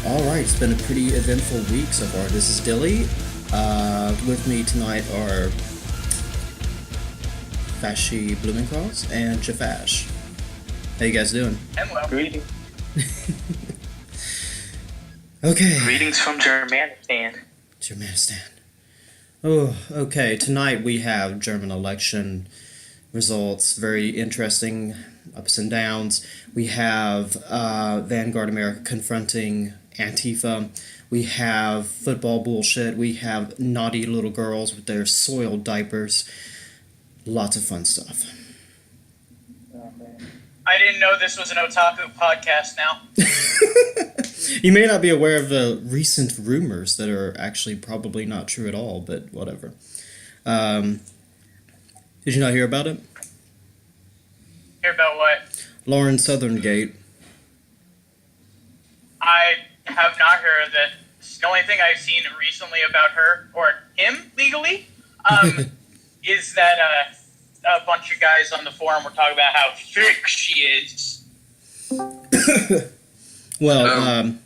All right, it's been a pretty eventful week so far. This is Dilly. With me tonight are Fashy Bloomingcross and Jafash. How you guys doing? Hello. Greetings. Okay. Greetings from Germanistan. Germanistan. Oh, okay. Tonight we have German election results. Very interesting, ups and downs. We have Vanguard America confronting Antifa. We have football bullshit. We have naughty little girls with their soiled diapers. Lots of fun stuff. Oh, man. I didn't know this was an otaku podcast now. You may not be aware of the recent rumors that are actually probably not true at all, but whatever. Did you not hear about it? Hear about what? Lauren Southern-Gate. I have not heard of that. The only thing I've seen recently about her, or him legally, is that a bunch of guys on the forum were talking about how thick she is. Well,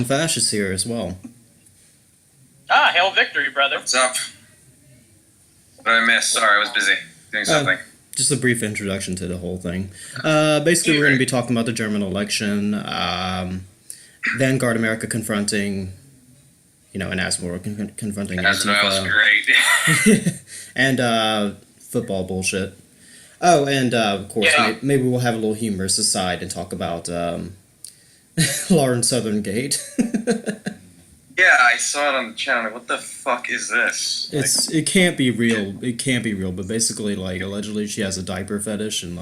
Fash is here as well. Ah, hail victory, brother. What's up? What did I miss? Sorry, I was busy doing something. Just a brief introduction to the whole thing. Basically, we're going to be talking about the German election, Vanguard America confronting, and Asmore confronting Antifa. Great. And football bullshit. Oh, and of course, maybe we'll have a little humorous aside and talk about Lauren Southern-Gate. Yeah, I saw it on the channel. Like, what the fuck is this? It can't be real. It can't be real. But basically, allegedly, she has a diaper fetish, and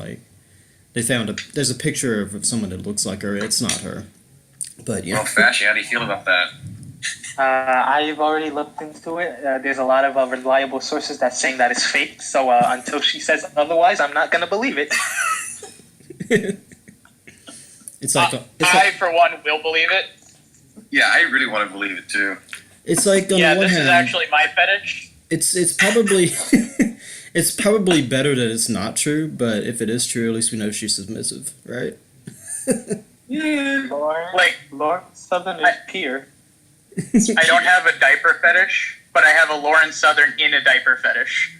they found there's a picture of someone that looks like her. It's not her. But yeah. Well, Fashy, how do you feel about that? I've already looked into it. There's a lot of reliable sources that saying that it's fake. So until she says otherwise, I'm not gonna believe it. I, for one, will believe it. Yeah, I really want to believe it too. It's like on the one this hand, is actually my fetish. It's probably it's probably better that it's not true. But if it is true, at least we know she's submissive, right? Yeah. Lauren Southern is peer. I don't have a diaper fetish, but I have a Lauren Southern in a diaper fetish.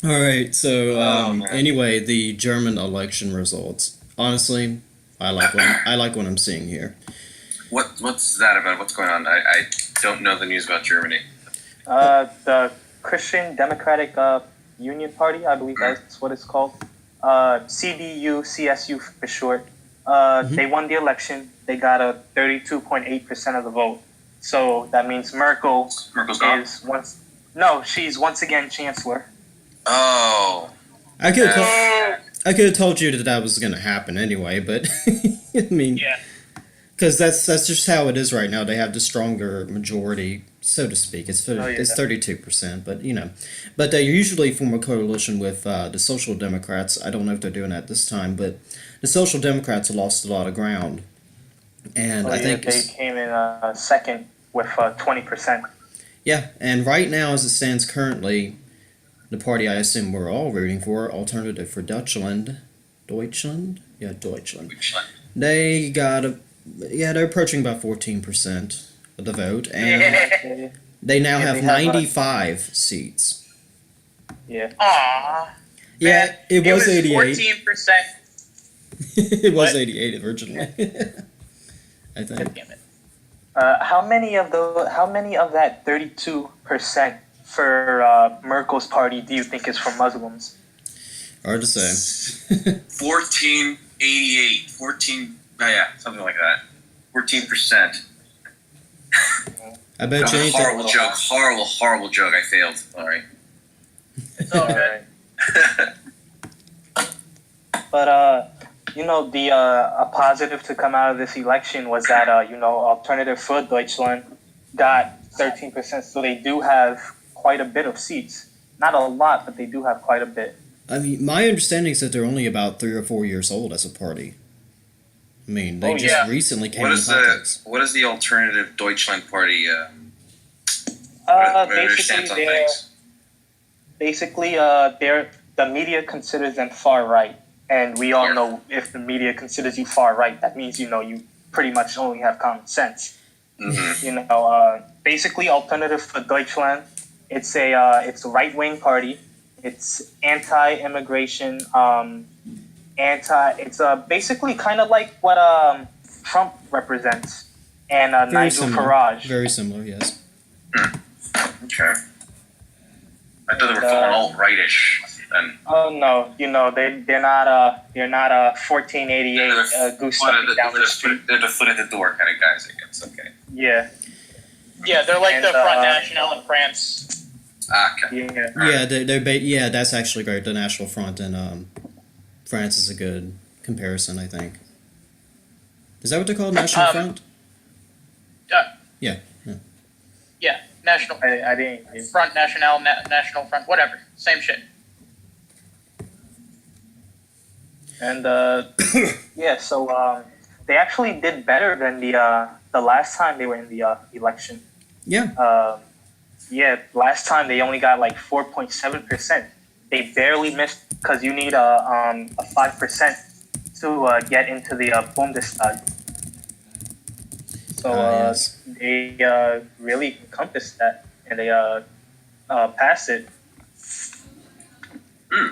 All right, so anyway, the German election results. Honestly, I like what I'm seeing here. What's that about? What's going on? I don't know the news about Germany. The Christian Democratic Union Party, I believe that's what it's called. CDU, CSU for short. They won the election. They got a 32.8% of the vote. So that means Merkel's gone? She's once again chancellor. Oh. I could have told you that was going to happen anyway, but I mean, because that's just how it is right now. They have the stronger majority, so to speak. It's 32%, but they usually form a coalition with the Social Democrats. I don't know if they're doing that this time, but the Social Democrats lost a lot of ground, and I think they came in second with 20%. Yeah, and right now, as it stands currently, the party I assume we're all rooting for, Alternative for Deutschland. Deutschland? Yeah, Deutschland. They got they're approaching about 14% of the vote, and they now have 95 seats. Yeah. Aww. Yeah, man, it was 88. 14%. It was 88 originally. I think. Damn it. How many of that 32% for Merkel's party do you think is from Muslims? Hard to say. 1488. Something like that. 14%. I bet you anything. Horrible joke. I failed. Sorry. It's all good. But a positive to come out of this election was that Alternative for Deutschland got 13%, so they do have quite a bit of seats. Not a lot, but they do have quite a bit. I mean, my understanding is that they're only about 3 or 4 years old as a party. I mean, they recently came into politics. What is the Alternative Deutschland Party? Basically, the media considers them far right. And we all know if the media considers you far right, that means, you pretty much only have common sense. Mm-hmm. Basically, Alternative for Deutschland, it's a right-wing party. It's anti-immigration, it's basically kind of like what Trump represents, and Nigel Farage. Very similar, yes. Okay. I thought they were falling alt-rightish then. Oh no, they're not 1488 goose stepping down the street. They're the foot at the door kind of guys, I guess. Okay. Yeah. Yeah, they're like the Front National in France. Okay. Yeah, that's actually great. The National Front in France is a good comparison, I think. Is that what they're called, National Front? Yeah. Yeah, National. I didn't. Front National, National Front, whatever, same shit. And so they actually did better than the last time they were in the election. Yeah. Last time they only got like 4.7%. They barely missed because you need a 5% to get into the Bundestag. So yes. they really encompassed that, and they passed it.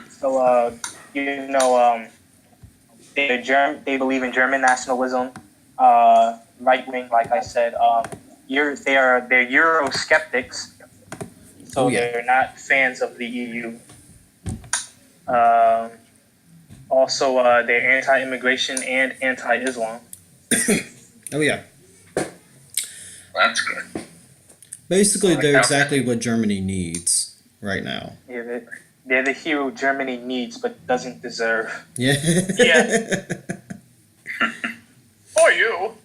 So they believe in German nationalism, right wing, like I said. They're Eurosceptics, so they're not fans of the EU. Also, they're anti-immigration and anti-Islam. Oh yeah. That's good. Basically, they're exactly what Germany needs right now. Yeah, they're the hero Germany needs but doesn't deserve. Yeah. Yeah. For you.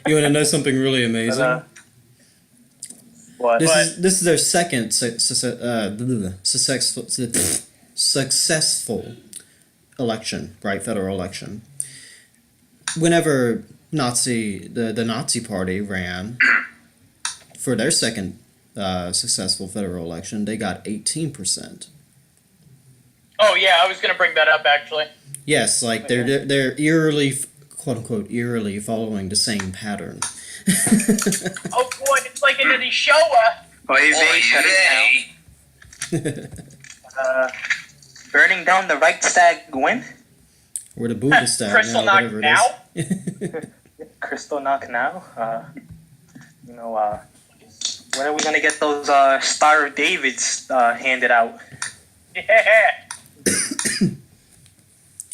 You want to know something really amazing? What? This is their second successful election, right? Federal election. Whenever the Nazi Party ran for their second successful federal election, they got 18%. Oh yeah, I was gonna bring that up actually. Yes, like they're eerily, quote unquote, eerily following the same pattern. Oh boy, it's like in the show. Shut it down. Burning down the Reichstag when? Or the Bundestag Crystal now, knock whatever now? it is. Crystal knock now. When are we gonna get those Star of Davids handed out? Yeah.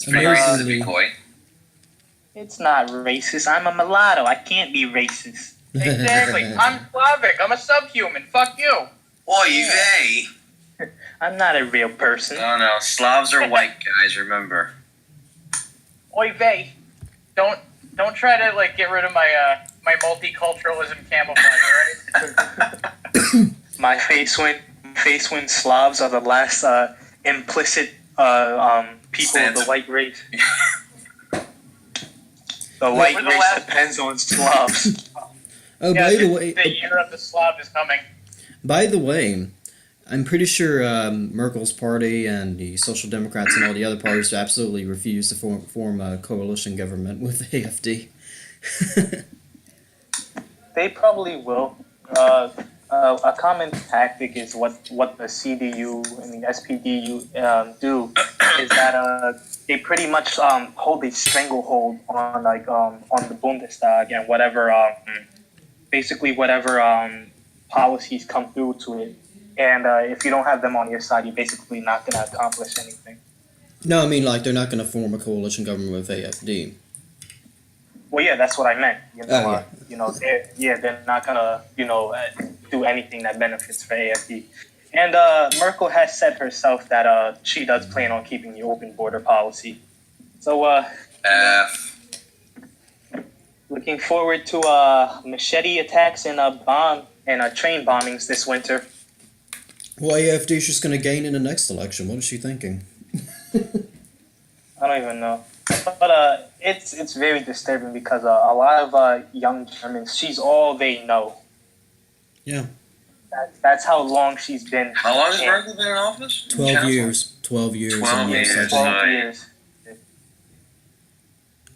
Amazingly, It's not racist. I'm a mulatto. I can't be racist. Exactly. I'm Slavic. I'm a subhuman. Fuck you. Oy vey. I'm not a real person. No. Slavs are white guys, remember. Oy vey. Don't try to like get rid of my my multiculturalism camouflage, alright? My face when Slavs are the last implicit people of the white race. The white race depends on Slavs. Oh, Yeah, by the way, the year of the Slav is coming. By the way, I'm pretty sure Merkel's party and the Social Democrats and all the other parties absolutely refuse to form a coalition government with AfD. They probably will. A common tactic is what the CDU and the SPD do is that they pretty much hold a stranglehold on on the Bundestag and whatever policies come through to it. And if you don't have them on your side, you're basically not going to accomplish anything. No, I mean, like, they're not going to form a coalition government with AfD. Well, yeah, that's what I meant. They're not going to, do anything that benefits for AfD. And Merkel has said herself that she does plan on keeping the open border policy. So, looking forward to machete attacks and train bombings this winter. Well, AfD's just going to gain in the next election. What is she thinking? I don't even know. But it's very disturbing because a lot of young Germans, she's all they know. Yeah. That's how long she's been. How long has Merkel been in office? 12 years. 12 years. 12 and years. 12 years.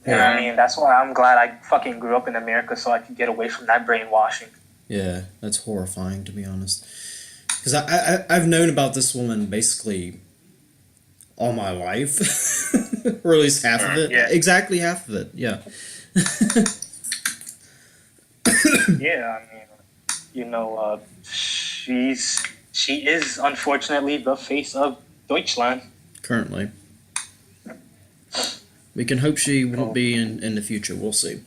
Yeah, I mean, that's why I'm glad I fucking grew up in America so I could get away from that brainwashing. Yeah, that's horrifying, to be honest. Because I've known about this woman basically all my life. Or at least half of it. Yeah. Exactly half of it, yeah. Yeah, I mean, you know, she is unfortunately the face of Deutschland. Currently. We can hope she won't be in the future. We'll see.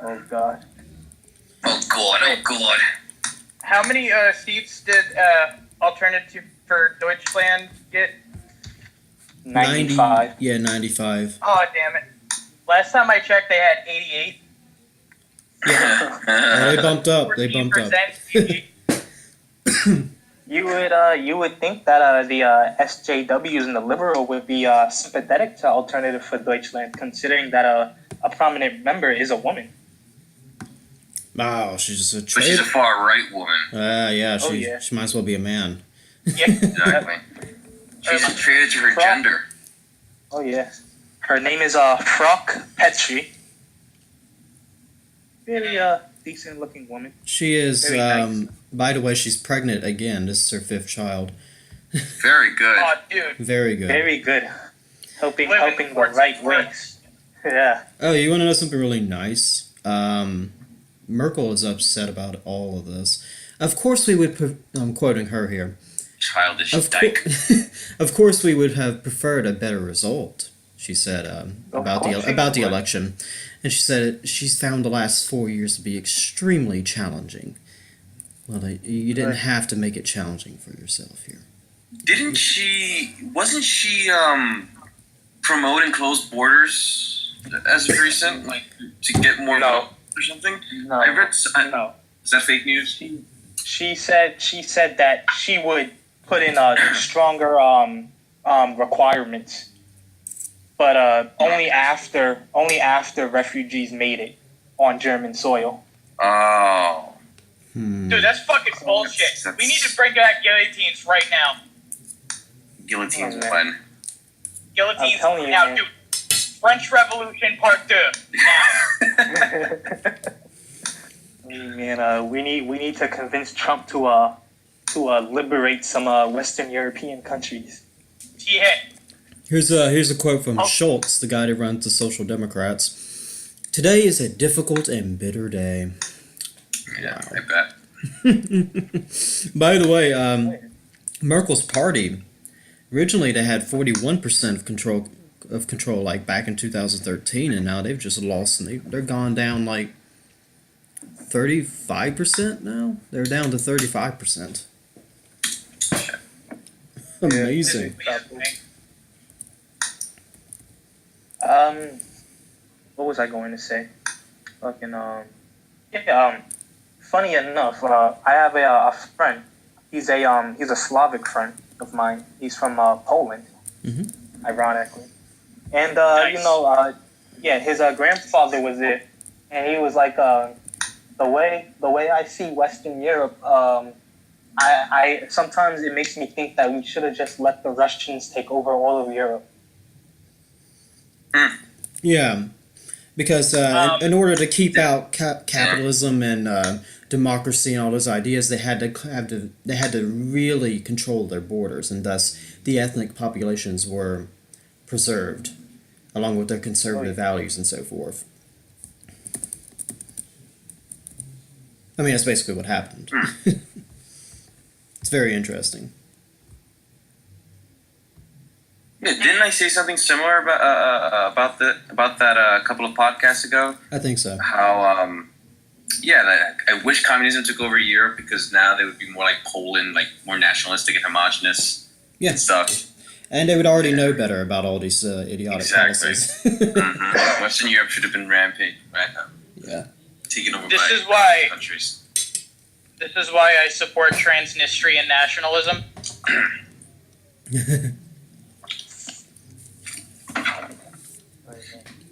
Oh God. Oh god. How many seats did Alternative for Deutschland get? 95. Yeah, 95. Oh, damn it. Last time I checked, they had 88. Oh, they bumped up. They bumped up. 14%. You would think that the SJWs and the liberal would be sympathetic to Alternative for Deutschland, considering that a prominent member is a woman. Wow, she's just a But she's traitor. a far right woman. Yeah, Oh, she yeah. she might as well be a man. Yeah. Exactly. She's a traitor to her gender. Oh yeah. Her name is Frock Petri. Really decent looking woman. She is, Very nice. by the way, she's pregnant again. This is her 5th child. Very good. Oh, dude. Very good. Very good. Helping Women the towards right the wings. Yeah. Oh, you want to know something really nice? Merkel is upset about all of this. Of course we would, I'm quoting her here. Childish Of, dyke. of course we would have preferred a better result, she said, about course we the would. election. And she said she's found the last 4 years to be extremely challenging. Well, you didn't have to make it challenging for yourself here. Wasn't she promoting closed borders as of recent? Like, to get more No. votes or something? No. I read, No. is that fake news? She said that she would put in stronger requirements, but only after refugees made it on German soil. Oh. Dude, that's fucking bullshit. We need to bring back guillotines right now. Guillotines Oh, man. when? Guillotines I'm telling you, now, man. dude. French Revolution Part 2. Now. Man, we need to convince Trump to liberate some Western European countries. Yeah. Here's a quote from Oh. Schultz, the guy that runs the Social Democrats. Today is a difficult and bitter day. Yeah, I bet. By the way, Merkel's party, originally they had 41% of control like back in 2013, and now they've just lost, and they're gone down like 35% now. They're down to 35%. Amazing. What was I going to say? Fucking funny enough, I have a friend. He's a Slavic friend of mine. He's from Poland, ironically. And Nice. you know, his grandfather was there, and he was like, the way I see Western Europe, I sometimes it makes me think that we should have just let the Russians take over all of Europe. Yeah, because in order to keep out capitalism and democracy and all those ideas, they had to really control their borders, and thus the ethnic populations were preserved, along with their conservative values and so forth. I mean, that's basically what happened. It's very interesting. Yeah, didn't I say something similar about that a couple of podcasts ago? I think so. How that I wish communism took over Europe, because now they would be more like Poland, like more nationalistic and homogenous Yeah. and stuff. And they would already know better about all these idiotic Exactly. policies. Western Europe should have been rampant, right? Yeah. Taken over This by is why- countries. This is why I support Transnistrian nationalism.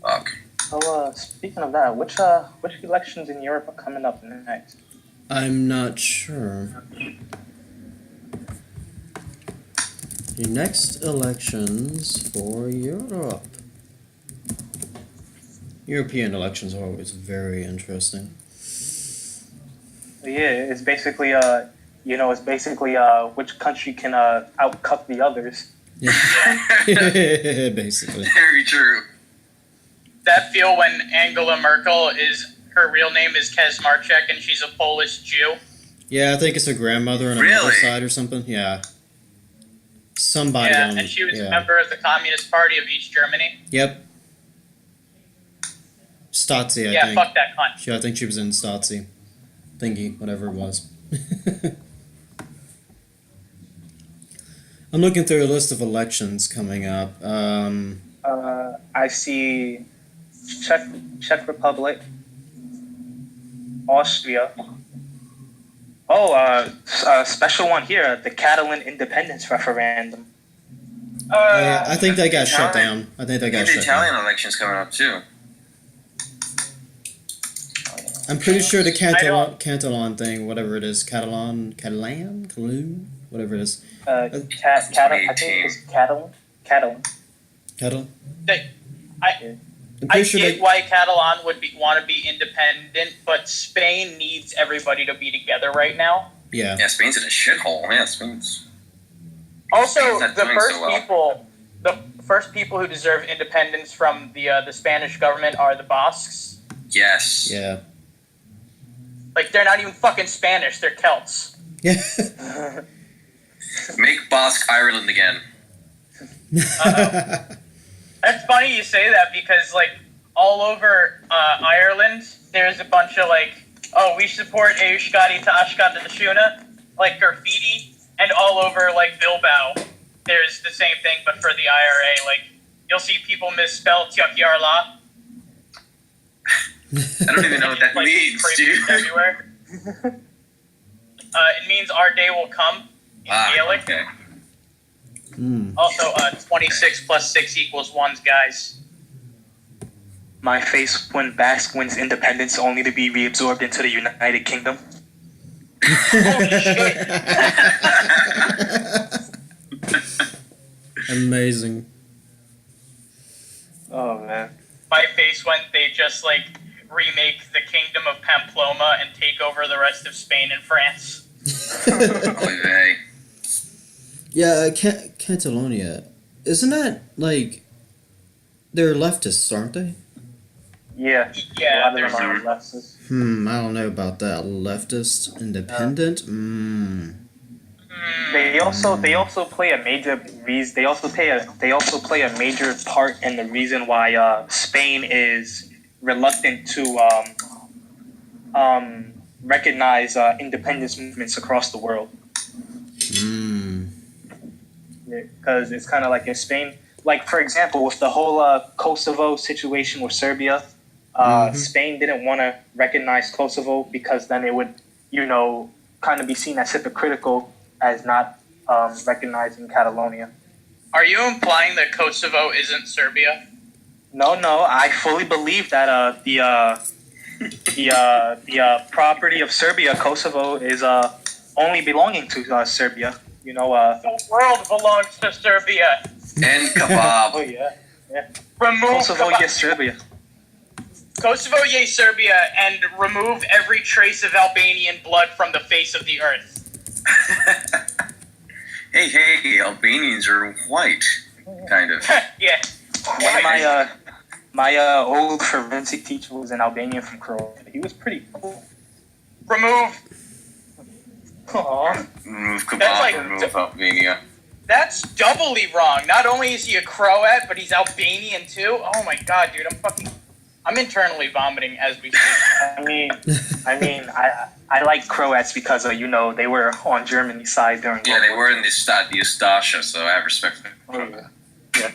Fuck. So, speaking of that, which elections in Europe are coming up next? I'm not sure. The next elections for Europe. European elections are always very interesting. Yeah, it's basically which country can outcup the others. Yeah. Basically. Very true. That feel when Angela Merkel her real name is Kaczmarczyk and she's a Polish Jew. Yeah, I think it's her grandmother on another side or something. Yeah. Somebody on, and she was a member of the Communist Party of East Germany. Yep. Stasi, I think. Fuck that cunt. I think she was in Stasi. Thingy, whatever it was. I'm looking through a list of elections coming up. I see Czech Republic, Austria. Oh, special one here, the Catalan independence referendum. I think they got shut down. I think they got shut down. The Italian election's coming up too. I'm pretty sure the Catalan thing, whatever it is, Catalan, whatever it is. I think it's Catalan. Catalan? I get why Catalan would want to be independent, but Spain needs everybody to be together right now. Yeah. Yeah, Spain's in a shithole. Yeah, Spain's. Also, Spain's the first people who deserve independence from the Spanish government are the Basques. Yes. Yeah. Like, they're not even fucking Spanish, they're Celts. Yeah. Make Basque Ireland again. That's funny you say that because, like, all over Ireland, there's a bunch of, like, we support Euskadi to Ashkata to Shuna, like graffiti, and all over, like, Bilbao, there's the same thing, but for the IRA. Like, you'll see people misspell Tiakiarla. I don't even know what that means, dude. Everywhere. It means our day will come in Gaelic. Okay. Also, 26 plus 6 equals 1, guys. My face when Basque wins independence only to be reabsorbed into the United Kingdom. Holy shit. Amazing. Oh, man. My face when they just, like, remake the Kingdom of Pamplona and take over the rest of Spain and France. Oy vey. Yeah, Catalonia. Isn't that, like, they're leftists, aren't they? Yeah. Yeah, a lot of them are leftists. I don't know about that. Leftist, independent? They also play a major reason. They also play a major part in the reason why Spain is reluctant to recognize independence movements across the world. Because it's kind of like in Spain, like for example, with the whole Kosovo situation with Serbia, Spain didn't want to recognize Kosovo because then it would, kind of be seen as hypocritical as not recognizing Catalonia. Are you implying that Kosovo isn't Serbia? No, I fully believe that the property of Serbia, Kosovo, is only belonging to Serbia. The world belongs to Serbia. And kebab. Oh yeah. Remove Kosovo, yes, Serbia. Kosovo, yay, Serbia, and remove every trace of Albanian blood from the face of the earth. Hey, Albanians are white, kind of. Yeah. My old forensic teacher was an Albanian from Croatia. He was pretty cool. Remove. Aww. Remove kebab, remove Albania. That's doubly wrong. Not only is he a Croat, but he's Albanian too. Oh my god, dude, I'm internally vomiting as we speak. I like Croats because they were on Germany's side during. Yeah, they were in the Ustasha, so I have respect for them. Yeah.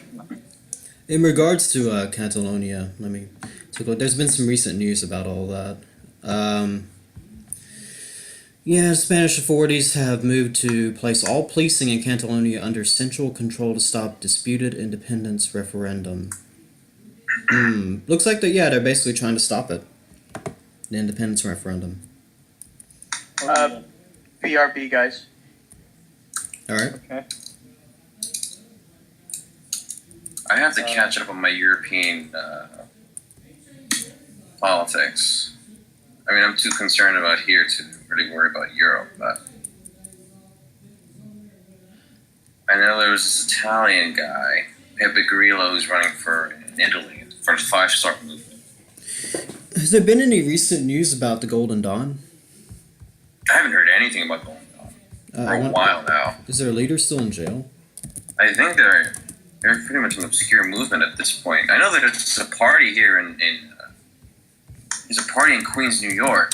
In regards to Catalonia, let me take a look. There's been some recent news about all that. Spanish authorities have moved to place all policing in Catalonia under central control to stop disputed independence referendum. Looks like they're basically trying to stop it. The independence referendum. BRB, guys. Alright. Okay. I have to catch up on my European politics. I mean, I'm too concerned about here to really worry about Europe, but I know there was this Italian guy, Pepe Grillo, who's running for in Italy for the 5-star movement. Has there been any recent news about the Golden Dawn? I haven't heard anything about Golden Dawn for a while now. Is their leader still in jail? I think they're pretty much an obscure movement at this point. I know that there's a party here there's a party in Queens, New York,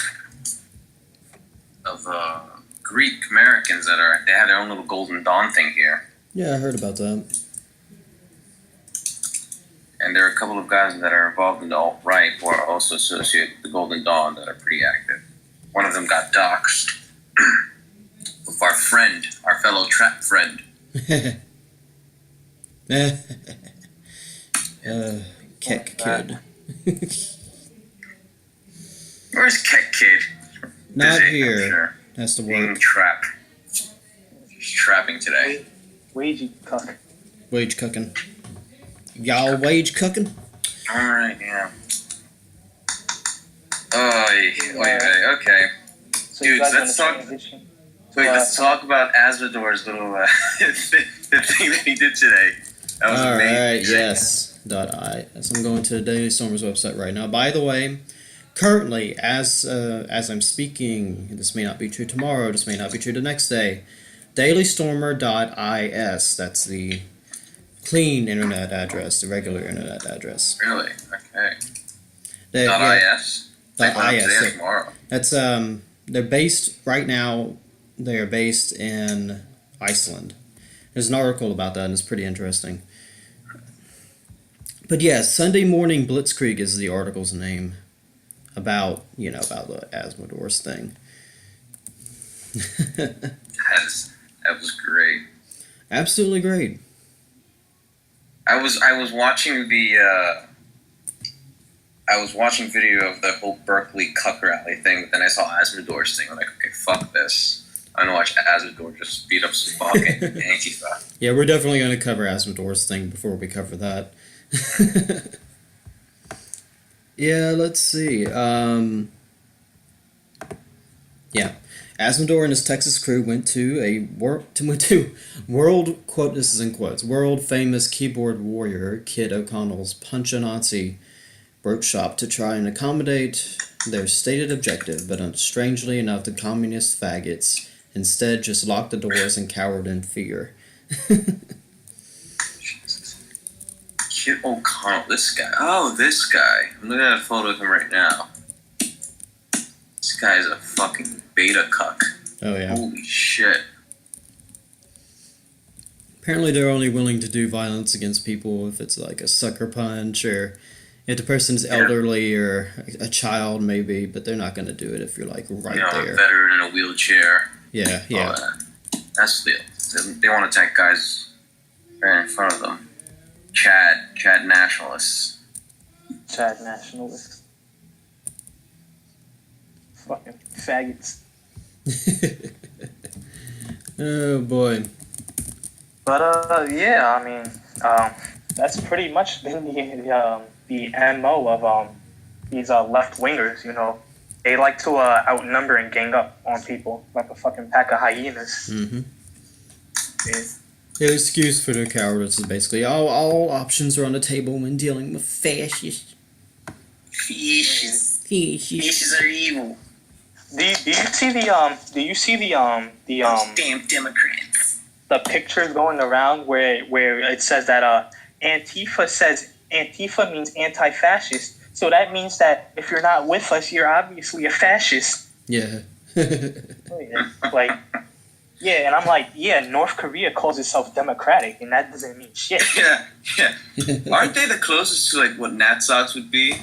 of Greek Americans they have their own little Golden Dawn thing here. Yeah, I heard about that. And there are a couple of guys that are involved in the alt-right who are also associated with the Golden Dawn that are pretty active. One of them got doxxed with our fellow trap friend. Keck Kid. Where's Keck Kid? Not Busy, here. I'm sure. Has to Being work. trapped. He's trapping today. Wagey cuck. Wage cooking. Y'all wage cooking? Alright, yeah. Okay. So Dude, you guys let's wanna talk. transition to, Let's talk about Asmodor's little the thing that he did today. That was amazing. Alright, yes. So I'm going to the Daily Stormer's website right now. By the way, currently, as I'm speaking, this may not be true tomorrow, this may not be true the next day, dailystormer.is, that's the clean internet address, the regular internet address. Really? Okay. .is. .is. Tomorrow. That's they're based right now. They are based in Iceland. There's an article about that, and it's pretty interesting. But yeah, Sunday Morning Blitzkrieg is the article's name about the Asmodor's thing. That was great. Absolutely great. I was watching video of the whole Berkeley cuck rally thing, but then I saw Asmodor's thing. I'm like, okay, fuck this. I'm gonna watch Asmodor just beat up some fucking Antifa. Yeah, we're definitely going to cover Asmodor's thing before we cover that. Yeah, let's see. Asmodor and his Texas crew went to world quote, this is in quotes, world famous keyboard warrior Kid O'Connell's Punch-a-Nazi broke shop to try and accommodate their stated objective, but strangely enough, the communist faggots instead just locked the doors and cowered in fear. Kid O'Connell, this guy. Oh, this guy. I'm looking at a photo of him right now. This guy is a fucking beta cuck. Oh, yeah. Holy shit. Apparently they're only willing to do violence against people if it's like a sucker punch or if the person's elderly or a child maybe, but they're not going to do it if you're like right there. A veteran in a wheelchair. Yeah. That's the deal. They want to attack guys right in front of them. Chad nationalists. Chad nationalists. Fucking faggots. Oh boy. But yeah, I mean, that's pretty much been the MO of these left wingers. You know, they like to outnumber and gang up on people like a fucking pack of hyenas. Mm-hmm. Yeah. The excuse for their cowardice is basically all options are on the table when dealing with fascists. Fascists are evil. Do you see the damn Democrats. The pictures going around where it says that Antifa means anti-fascist, so that means that if you're not with us, you're obviously a fascist. Yeah. Like, yeah, and I'm like, yeah, North Korea calls itself democratic, and that doesn't mean shit. Yeah. Aren't they the closest to like what NatSox would be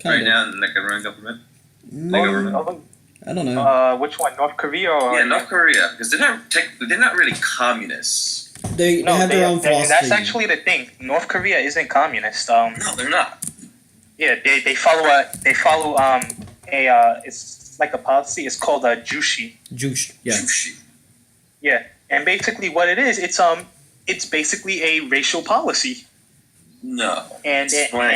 right now in like a run government? I don't know. Which one, North Korea or? Yeah, North Korea, because they're not really communists. They have their own philosophy. And that's actually the thing. North Korea isn't communist. No, they're not. Yeah, they follow it's like a policy. It's called Jushi. Jushi. Yeah, and basically what it is, it's basically a racial policy No. And Explain.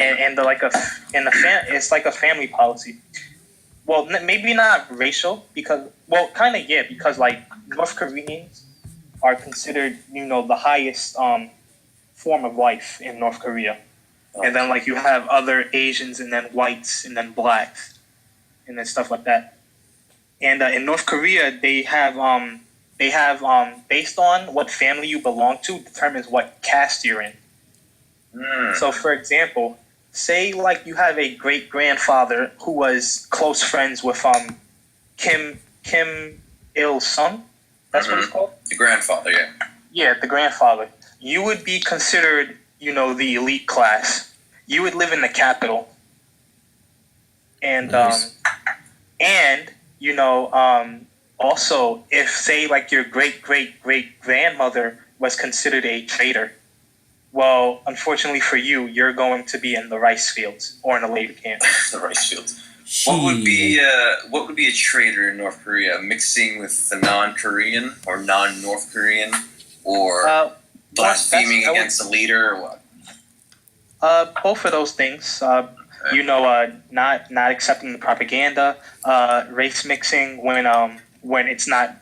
it's like a family policy. Well, maybe not racial because kind of because like North Koreans are considered the highest form of life in North Korea, and then like you have other Asians and then whites and then blacks and then stuff like that. And in North Korea, they have based on what family you belong to determines what caste you're in. So, for example, say like you have a great grandfather who was close friends with Kim Il Sung. That's what it's called. The grandfather, yeah. Yeah, the grandfather. You would be considered, the elite class. You would live in the capital. And Nice. also, if say like your great grandmother was considered a traitor, well, unfortunately for you, you're going to be in the rice fields or in a labor camp. The rice fields. What would be a traitor in North Korea? Mixing with the non-Korean or non-North Korean, or blaspheming against the leader, or what? Both of those things. Not accepting the propaganda, race mixing when it's not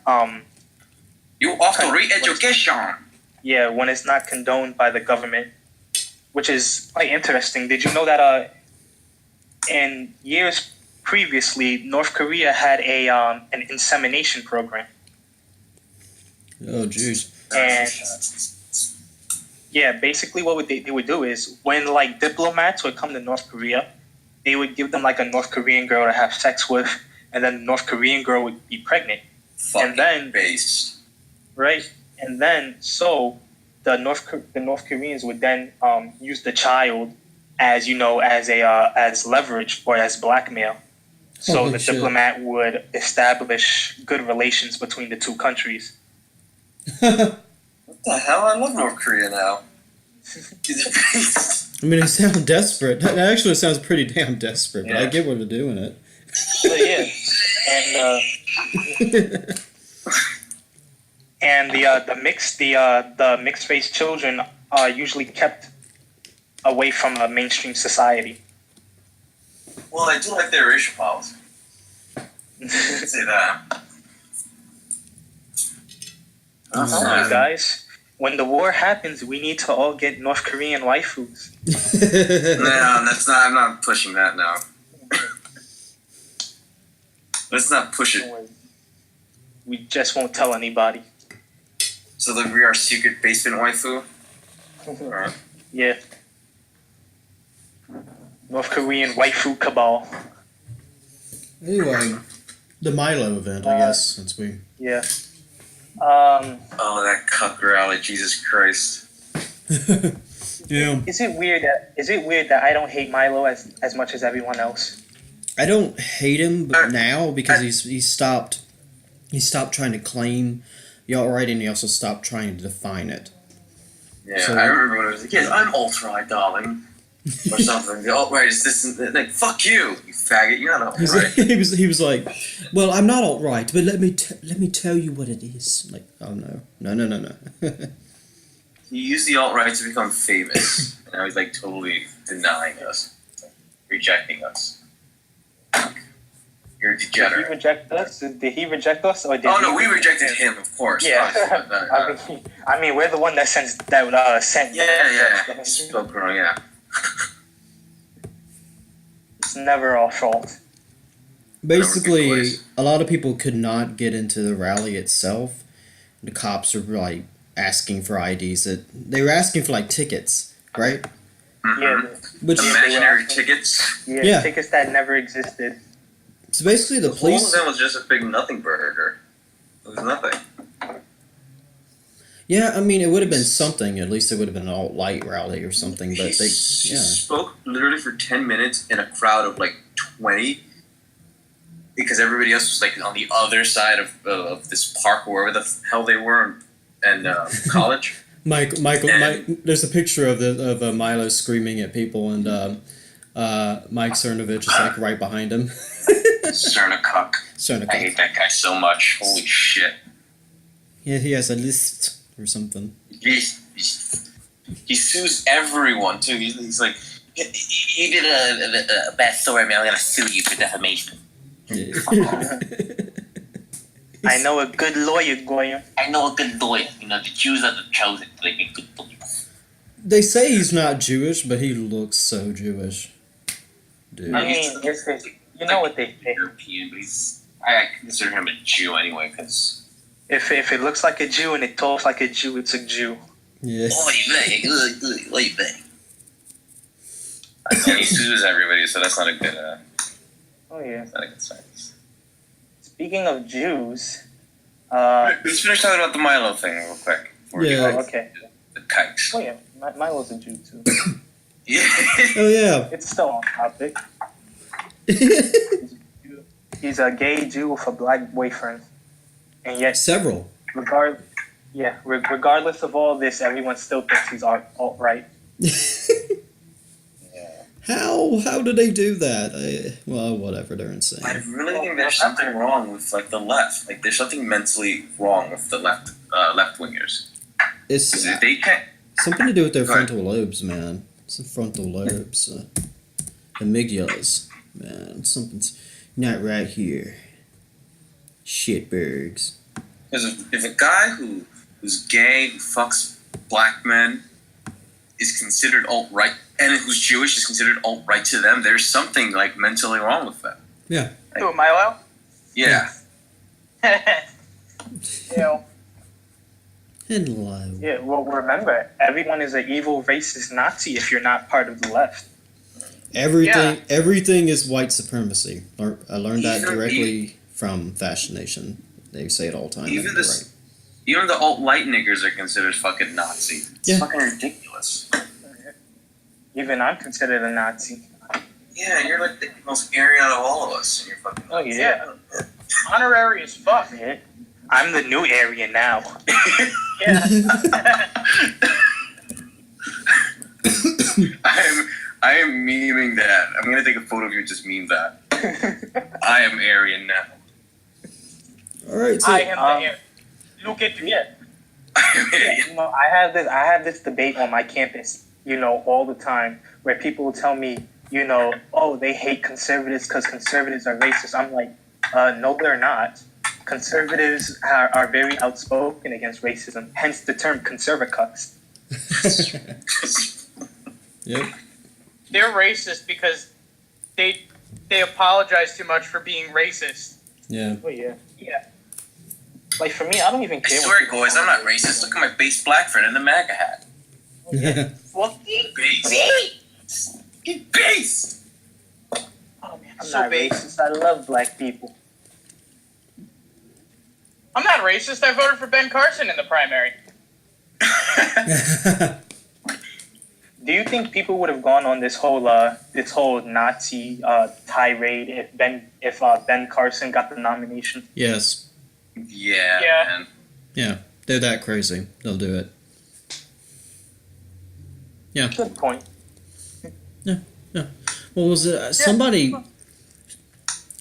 You offer re-education. Yeah, when it's not condoned by the government, which is quite interesting. Did you know that in years previously, North Korea had an insemination program? Oh, jeez. And yeah, basically what they would do is when like diplomats would come to North Korea, they would give them like a North Korean girl to have sex with, and then the North Korean girl would be pregnant. Fucking And then- based. Right, and then so the North Koreans would then use the child as as leverage or as blackmail. So Holy the shit. diplomat would establish good relations between the two countries. What the hell? I love North Korea now. He's a beast. I mean, it sounds desperate. That actually sounds pretty damn desperate, but I Yeah. get what they're doing it. So yeah, and the mixed race children are usually kept away from mainstream society. Well, I do like their racial policy. I'd say that. Alright, guys. When the war happens, we need to all get North Korean waifus. No, that's not. I'm not pushing that now. Let's not push it. We just won't tell anybody. So that we are secret basement waifu. Alright. Yeah. North Korean waifu cabal. Anyway, the Milo event, I guess, since we... Yeah. Oh, that cuck rally! Jesus Christ. Yeah. Is it weird that I don't hate Milo as much as everyone else? I don't hate him but now because he stopped trying to claim the alt-right, and he also stopped trying to define it. Yeah, So- I remember when I was a kid. I'm alt-right, darling, or something. The alt-right is this and that. Like, fuck you, you faggot. You're not He's alt-right. like, he was like, well, I'm not alt-right, but let me tell you what it is. Like, oh no. He used the alt-right to become famous, and now he's like totally denying us, like, rejecting us. You're a Did he degenerate. reject us? Did he reject us, or did? Oh he no, we rejected him, of course. Yeah. I mean, we're the one that sent. Yeah. Spoke wrong, yeah. It's never our fault. Basically, Voice. a lot of people could not get into the rally itself. The cops were like asking for IDs. They were asking for like tickets, right? Mhm. Yeah. Which Imaginary tickets. Yeah. Tickets that never existed. so basically the All of police. them was just a big nothing burger. It was nothing. Yeah, I mean it would have been something. At least it would have been an alt-light rally or something. But He they, yeah. spoke literally for 10 minutes in a crowd of like 20 because everybody else was like on the other side of this park or wherever the hell they were and college. Mike, there's a picture of Milo screaming at people, and Mike Cernovich is like right behind him. Cernicuck. I hate that guy so much. Holy shit. Yeah, he has a list or something. Jeez. He sues everyone too. He's like, you did a bad story, man. I'm gonna sue you for defamation. Yeah. I know a good lawyer, Goyim. I know a good lawyer. You know, the Jews are the chosen to make good lawyers. They say he's not Jewish, but he looks so Jewish. Dude. I mean, you know what they say. European, but I consider him a Jew anyway, because If it looks like a Jew and it talks like a Jew, it's a Jew. Yes. What do you think? He sues everybody, so that's not a good. Oh yeah. That's not a good sign. Speaking of Jews, Let's finish talking about the Milo thing real quick. Before we Yeah. get okay. the kikes. Oh yeah, Milo's a Jew too. Yeah. Oh yeah. It's still on topic. He's a gay Jew with a black boyfriend, and yet Several. regardless of all this, everyone still thinks he's alt-right. How do they do that? Well, whatever. They're insane. I really think there's something wrong with like the left. Like there's something mentally wrong with the left wingers. It's They can't. something to do with their Go ahead. frontal lobes, man. It's the frontal lobes, amygdalas, man. Something's not right here. Shitbergs. Because if a guy who's gay, who fucks black men, is considered alt-right, and who's Jewish is considered alt-right to them, there's something like mentally wrong with them. Yeah. Who, Milo? Yeah. Ew. Hello. Yeah, well, remember, everyone is an evil, racist Nazi if you're not part of the left. Everything is white supremacy. I learned that Even- directly from Fashion Nation. They say it all the time. Even and this- they're right. Even the alt-right niggers are considered fucking Nazi. It's Yeah. fucking ridiculous. Even I'm considered a Nazi. Yeah, you're like the most Aryan out of all of us, and you're fucking. Oh yeah. Honorary as fuck. Yeah. I'm the new Aryan now. Yeah. I am memeing that. I'm gonna take a photo of you. Just meme that. I am Aryan now. All right. So I am the hair. Look at me. Yeah. I am Aryan. You know, I have this debate on my campus, all the time, where people will tell me, oh, they hate conservatives because conservatives are racist. I'm like, no, they're not. Conservatives are very outspoken against racism, hence the term conservacucks. Yep. They're racist because they apologize too much for being racist. Yeah. Oh yeah. Yeah. Like for me, I don't even I care. swear, boys, I'm not racist. Look at my base black friend in the MAGA hat. Well, Base. Get base. Oh man, I'm So not big. racist. I love black people. I'm not racist. I voted for Ben Carson in the primary. Do you think people would have gone on this whole Nazi tirade if Ben Carson got the nomination? Yes. Yeah, Yeah. man. Yeah. They're that crazy. They'll do it. Yeah. Good point. What was it?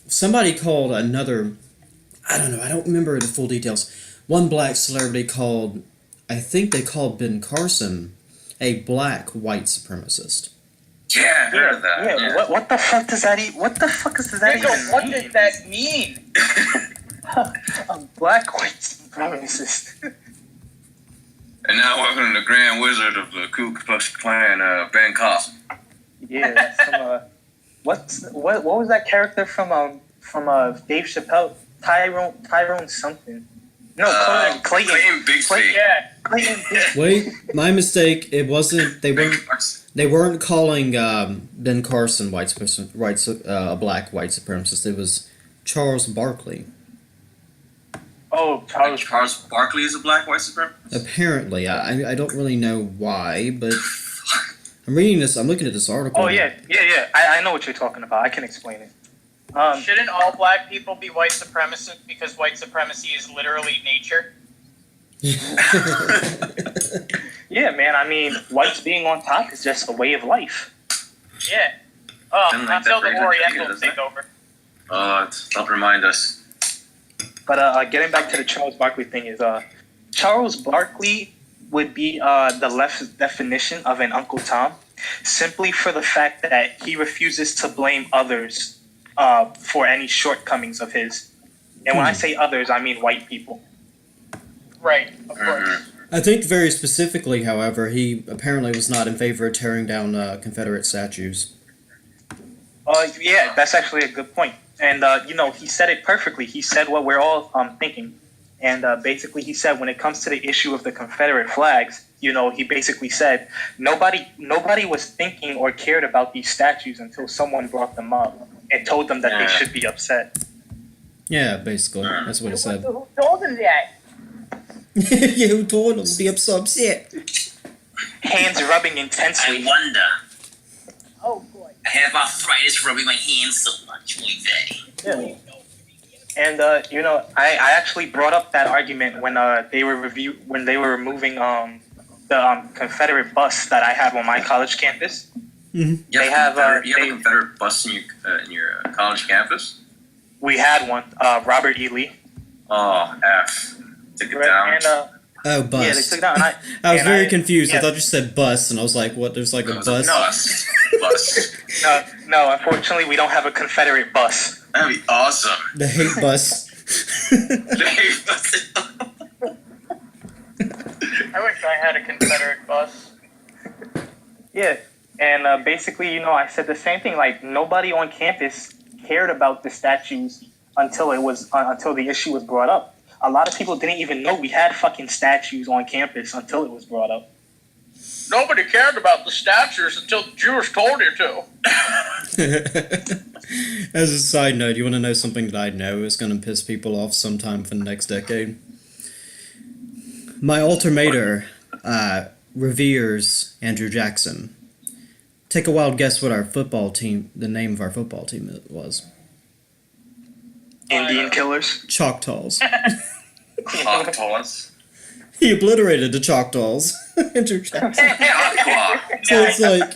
Somebody called another. I don't know. I don't remember the full details. One black celebrity called. I think they called Ben Carson a black white supremacist. Yeah, I heard of that. Yeah. What the fuck does that What the fuck does that Nigga, even what mean? does that mean? A black white supremacist. And now welcome to the Grand Wizard of the Ku Klux Klan, Ben Carson. Yeah, that's some, what was that character from Dave Chappelle? Tyrone something. No, Clayton Bixby. Yeah. Clayton Bixby. Wait, my mistake. It wasn't. They weren't calling Ben Carson a black white supremacist. It was Charles Barkley. Oh, Charles Barkley is a black white supremacist? Apparently, I don't really know why, but I'm reading this. I'm looking at this article. Oh yeah. I know what you're talking about. I can explain it. Shouldn't all black people be white supremacists because white supremacy is literally nature? Yeah, man. I mean, whites being on top is just a way of life. Yeah. Oh, Didn't like until that the phrase. Orientals take over. Don't remind us. But getting back to the Charles Barkley thing is, Charles Barkley would be the left's definition of an Uncle Tom, simply for the fact that he refuses to blame others for any shortcomings of his. And when I say others, I mean white people. Right, of course. I think very specifically, however, he apparently was not in favor of tearing down Confederate statues. Yeah, that's actually a good point. And, he said it perfectly. He said what we're all thinking. And basically he said when it comes to the issue of the Confederate flags, he basically said nobody was thinking or cared about these statues until someone brought them up and told them that they should be upset. Yeah, basically. That's what he said. Who told him that? Yeah, who told him to be so upset? Hands rubbing intensely. I wonder. Oh boy. I have arthritis rubbing my hands so much. Yeah. And I actually brought up that argument when they were removing the Confederate bus that I have on my college campus. Mm-hmm. You have a Confederate bus in your college campus? We had one, Robert E. Lee. Oh, F. Took it down. And, bus. Yeah, they took it down. I was very confused. Yeah. I thought you said bus, and I was like, what? There's like a bus? Bus. No, unfortunately, we don't have a Confederate bus. That'd be awesome. The hate bus. The hate bus. I wish I had a Confederate bus. Yeah, and basically, I said the same thing. Like, nobody on campus cared about the statues until the issue was brought up. A lot of people didn't even know we had fucking statues on campus until it was brought up. Nobody cared about the statues until the Jews told you to. As a side note, you want to know something that I know is going to piss people off sometime for the next decade? My alter mater reveres Andrew Jackson. Take a wild guess what the name of our football team was. Indian killers. Choctaws. Choctaws. He obliterated the Choctaws. Andrew Jackson. So it's like,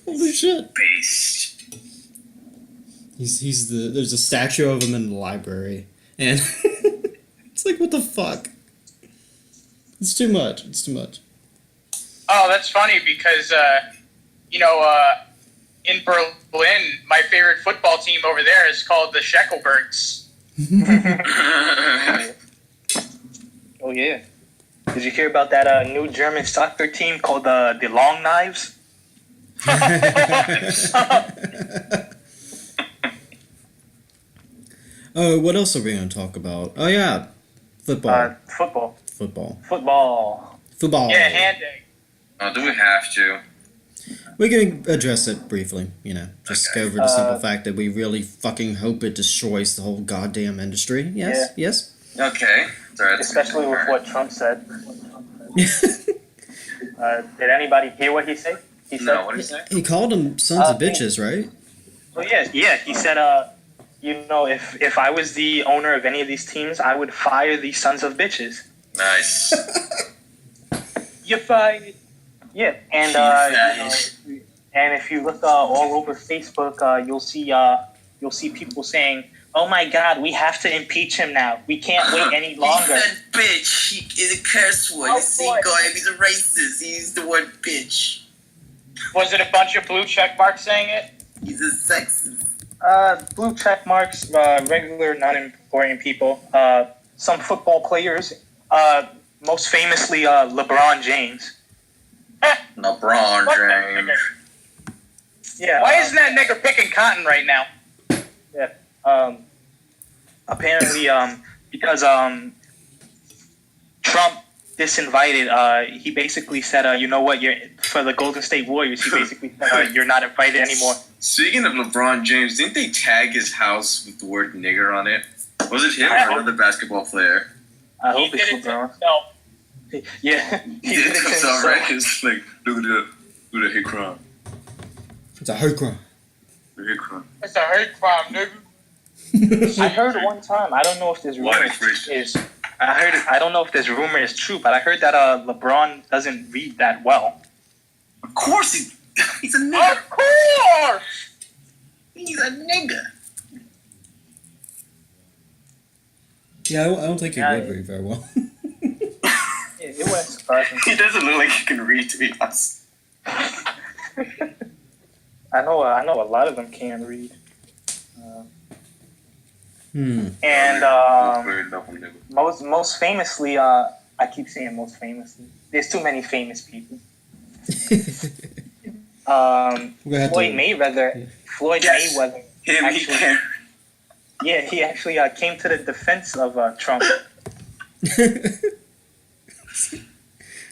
holy shit. Beast. There's a statue of him in the library, and it's like, what the fuck? It's too much. Oh, that's funny because, in Berlin, my favorite football team over there is called the Scheckelbergs. Oh, yeah. Did you hear about that new German soccer team called the Long Knives? Oh, what else are we going to talk about? Oh, yeah. Football. Football. Yeah, handing. Oh, do we have to? We can address it briefly, just go over the simple fact that we really fucking hope it destroys the whole goddamn industry. Yes, Yeah. yes. Okay. Sorry, Especially with what Trump said. Did anybody hear what he said? No, what did he say? He called them sons of bitches, right? Well, yeah. He said, if I was the owner of any of these teams, I would fire these sons of bitches. Nice. You fired. Yeah, and and if you look all over Facebook, you'll see people saying, "Oh my God, we have to impeach him now. We can't wait any longer." He said bitch. He is a curse word. He's a racist. He used the word bitch. Was it a bunch of blue check marks saying it? He's a sexist. Blue check marks, regular, non-important people, some football players, most famously LeBron James. LeBron James. Yeah. Why isn't that nigger picking cotton right now? Yeah. Apparently, because Trump disinvited, he basically said, you know what, you're for the Golden State Warriors. He basically said, you're not invited anymore. Speaking of LeBron James, didn't they tag his house with the word nigger on it? Was it him or another basketball player? I hope He it's did it to LeBron. himself. Yeah. He did it himself, right? It's like, look at the hate crime. It's a hate crime. The hate crime. It's a hate crime, nigga. I heard one time. I don't know if this rumor is. I don't know if this rumor is true, but I heard that LeBron doesn't read that well. Of course he's a nigger. Of course! He's a nigger. Yeah, I don't think he would read very well. It wouldn't surprise me. He doesn't look like he can read, to be honest. I know a lot of them can't read. And most famously, I keep saying most famously. There's too many famous people. Floyd Mayweather. Floyd Mayweather. He actually came to the defense of Trump.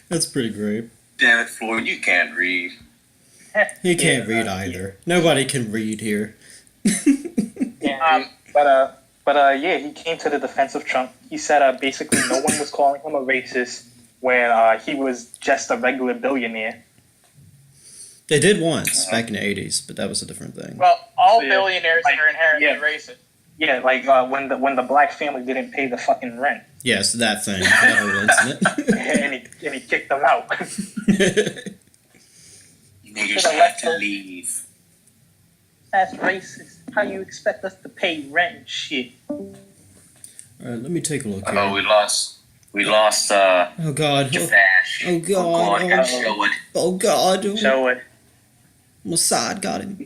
That's pretty great. Damn it, Floyd, you can't read. He can't read either. Nobody can read here. But he came to the defense of Trump. He said basically no one was calling him a racist when he was just a regular billionaire. They did once back in the 80s, but that was a different thing. Well, all billionaires are inherently racist. Yeah, like when the black family didn't pay the fucking rent. Yes, that thing, that whole incident. and he kicked them out. You niggas have to leave. That's racist. How you expect us to pay rent and shit? All right, let me take a look here. Oh, we lost. Oh God. Jafash. Oh God. Show it. Oh God. Show it. Mossad got him.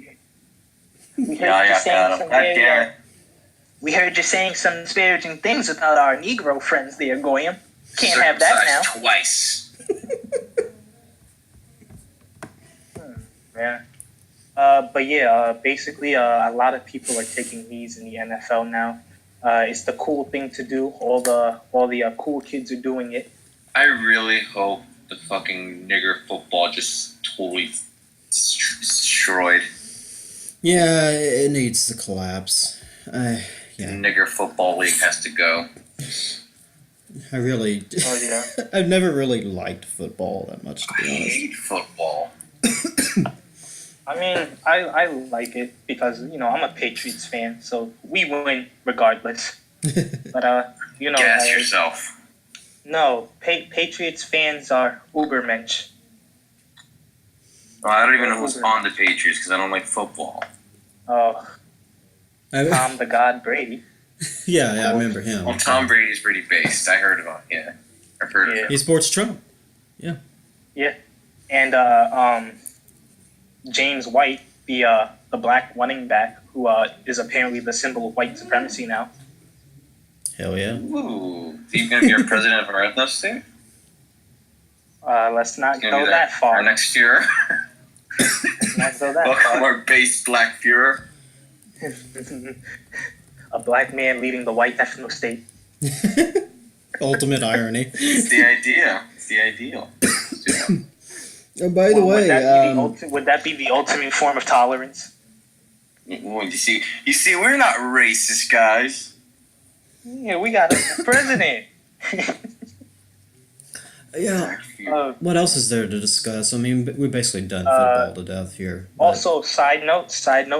We heard you saying some disparaging things about our Negro friends there, Goyim. Can't have that now. Twice. Yeah. Basically, a lot of people are taking knees in the NFL now. It's the cool thing to do. All the cool kids are doing it. I really hope the fucking nigger football just totally destroyed. Yeah, it needs to collapse. The nigger football league has to go. I really... Oh, yeah. I've never really liked football that much, to be honest. I hate football. I mean, I like it because, I'm a Patriots fan, so we win regardless. But, Gas yourself. No, Patriots fans are Ubermensch. Well, I don't even know who's on the Patriots because I don't like football. Oh, Tom the God Brady. Yeah, I remember him. Well, Tom Brady's pretty based. I heard about him. Yeah, I've heard of him. He supports Trump. Yeah. Yeah, and James White, the black running back, who is apparently the symbol of white supremacy now. Hell yeah. Ooh, he's gonna be our president of our ethno state? Let's not go that far. Our next Führer. Let's not go that Welcome far. our base black Führer. A black man leading the white ethno state. Ultimate irony. It's the idea. It's the ideal. Oh, by the way, would that be the ultimate form of tolerance? Well, you see, we're not racist, guys. Yeah, we got a president. Yeah. What else is there to discuss? I mean, we basically done football to death here. But... Also, side note,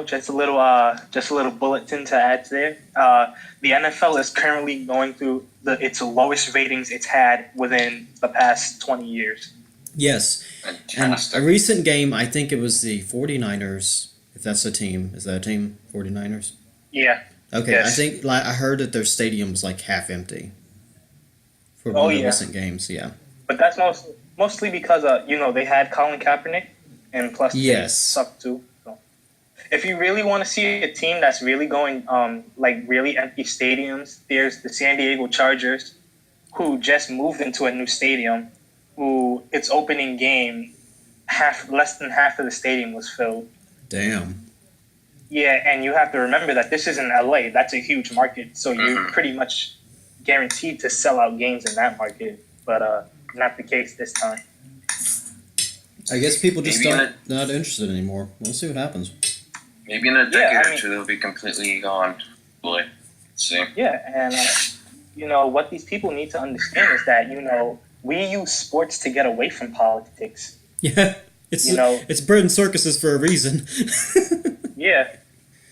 just a little bulletin to add there. The NFL is currently going through its lowest ratings it's had within the past 20 years. Yes. Fantastic. And a recent game, I think it was the 49ers, if that's a team. Is that a team, 49ers? Yeah. Okay, yes. I think I heard that their stadium was like half empty for one of the recent games, yeah. But that's mostly because they had Colin Kaepernick, and plus they suck too. So, if you really want to see a team that's really going really empty stadiums, there's the San Diego Chargers, who just moved into a new stadium. Who its opening game, less than half of the stadium was filled. Damn. Yeah, and you have to remember that this is in LA. That's a huge market, so you're pretty much guaranteed to sell out games in that market. But not the case this time. I guess people just not interested anymore. We'll see what happens. Maybe in a decade or two they'll be completely gone. Let's see. Yeah, and what these people need to understand is that we use sports to get away from politics. Yeah, it's bird and circuses for a reason. Yeah,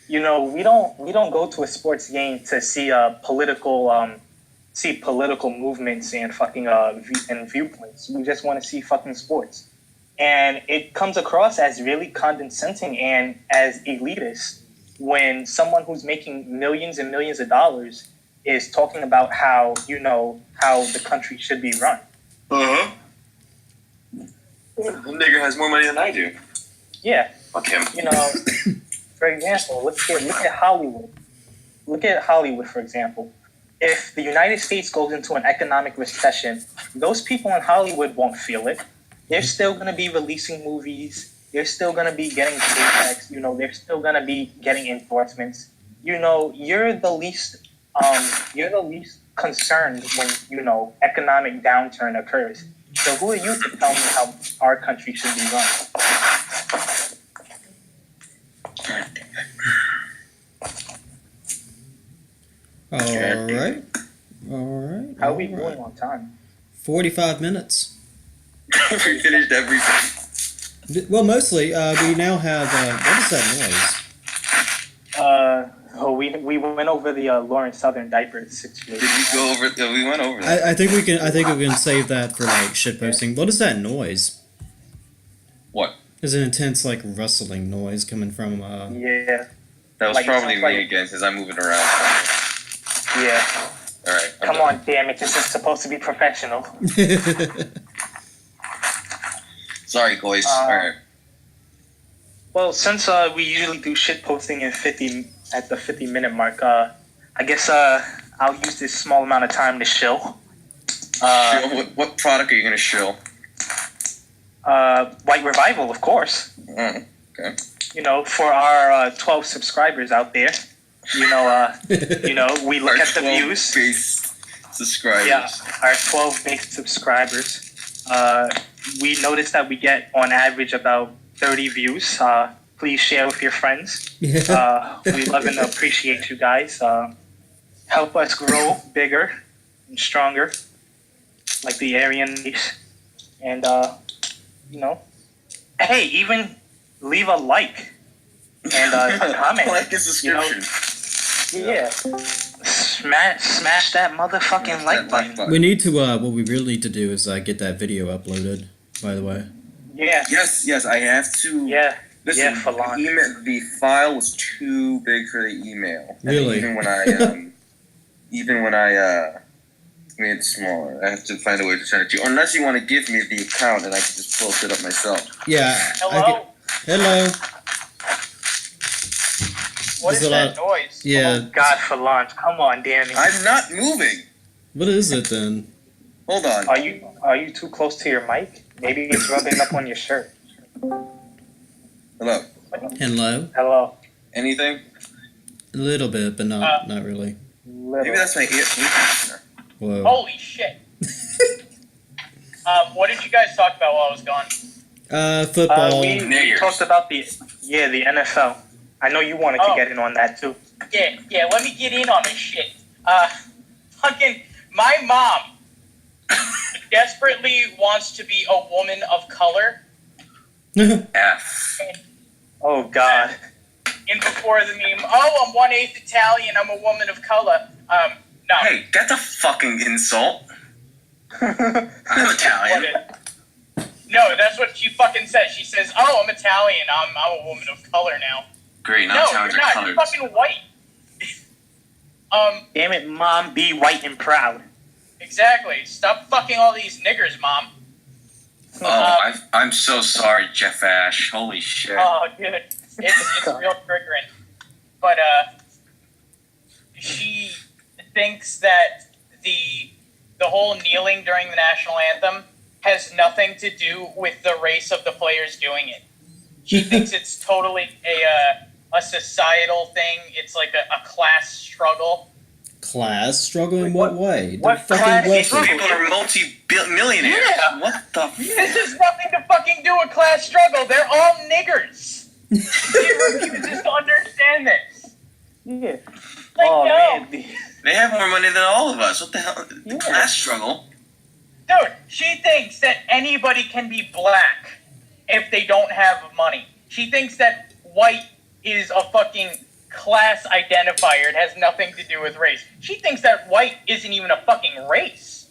we don't go to a sports game to see political movements and fucking and viewpoints. We just want to see fucking sports, and it comes across as really condescending and as elitist when someone who's making millions and millions of dollars is talking about how the country should be run. Uh-huh. The nigger has more money than I do. Yeah. Fuck him. You know, for example, look at Hollywood. Look at Hollywood, for example. If the United States goes into an economic recession, those people in Hollywood won't feel it. They're still going to be releasing movies. They're still going to be getting paychecks. You know, they're still going to be getting endorsements. You know, you're the least concerned when, you know, economic downturn occurs. So who are you to tell me how our country should be run? All right. How are we doing on time? 45 minutes. We finished everything. Well, mostly, we now have, what is that noise? We went over the Lauren Southern diaper situation. Did we go over? We went over that. I think we can save that for, like, shitposting. What is that noise? What? There's an intense, like, rustling noise coming from, Yeah. That was Like, probably it me sounds like- again, because I'm moving around. Yeah. Alright. Come on, damn it. This is supposed to be professional. Sorry, guys. Alright. Well, since we usually do shit posting at the 50-minute mark, I guess I'll use this small amount of time to shill. What product are you going to shill? White Revival, of course. Okay. You know, for our 12 subscribers out there. You know, we look at the views. Base subscribers. Yeah, our 12 base subscribers. We notice that we get on average about 30 views. Please share with your friends. Yeah. We love and appreciate you guys. Help us grow bigger and stronger, like the Aryan race. And you know, hey, even leave a like and a comment. Like a subscription. Yeah. Smash that motherfucking like button. We need to, what we really need to do is get that video uploaded, by the way. Yeah. Yes, I have to. Yeah. Listen, for long. the file was too big for the email. Really? Even when I made it smaller, I have to find a way to send it to you. Unless you want to give me the account and I can just pull it up myself. Yeah. Hello? Hello. What Is is it that noise? Yeah. Oh, God, for launch. Come on, Danny. I'm not moving. What is it then? Hold on. Are you too close to your mic? Maybe it's rubbing up on your shirt. Hello. Hello. Hello. Anything? A little bit, but not really. Maybe that's my ear conditioner. Whoa. Holy shit. What did you guys talk about while I was gone? Football. We talked about the NFL. I know you wanted to get in on that too. Yeah, let me get in on this shit. Fucking, my mom desperately wants to be a woman of color. F. Oh God. And before the meme, oh, I'm 1/8 Italian, I'm a woman of color. No. Hey, that's a fucking insult. I'm Italian. No, that's what she fucking says. She says, oh, I'm Italian, I'm a woman of color now. Great, now No, Italians you're are not, colored. you're fucking white. Damn it, Mom, be white and proud. Exactly. Stop fucking all these niggers, Mom. Oh, I'm so sorry, Jafash. Holy shit. Oh, dude, it's real triggering. But she thinks that the whole kneeling during the national anthem has nothing to do with the race of the players doing it. She thinks it's totally a societal thing. It's like a class struggle. Class struggle in what way? What They're class fucking These wealthy. people are multi-millionaires. Yeah. What the This has nothing to fucking do with class struggle. They're all niggers. She refuses to understand this. Yeah. Like, Oh no. man. They have more money than all of us. What the hell? Yeah. Class struggle. Dude, she thinks that anybody can be black if they don't have money. She thinks that white is a fucking class identifier. It has nothing to do with race. She thinks that white isn't even a fucking race.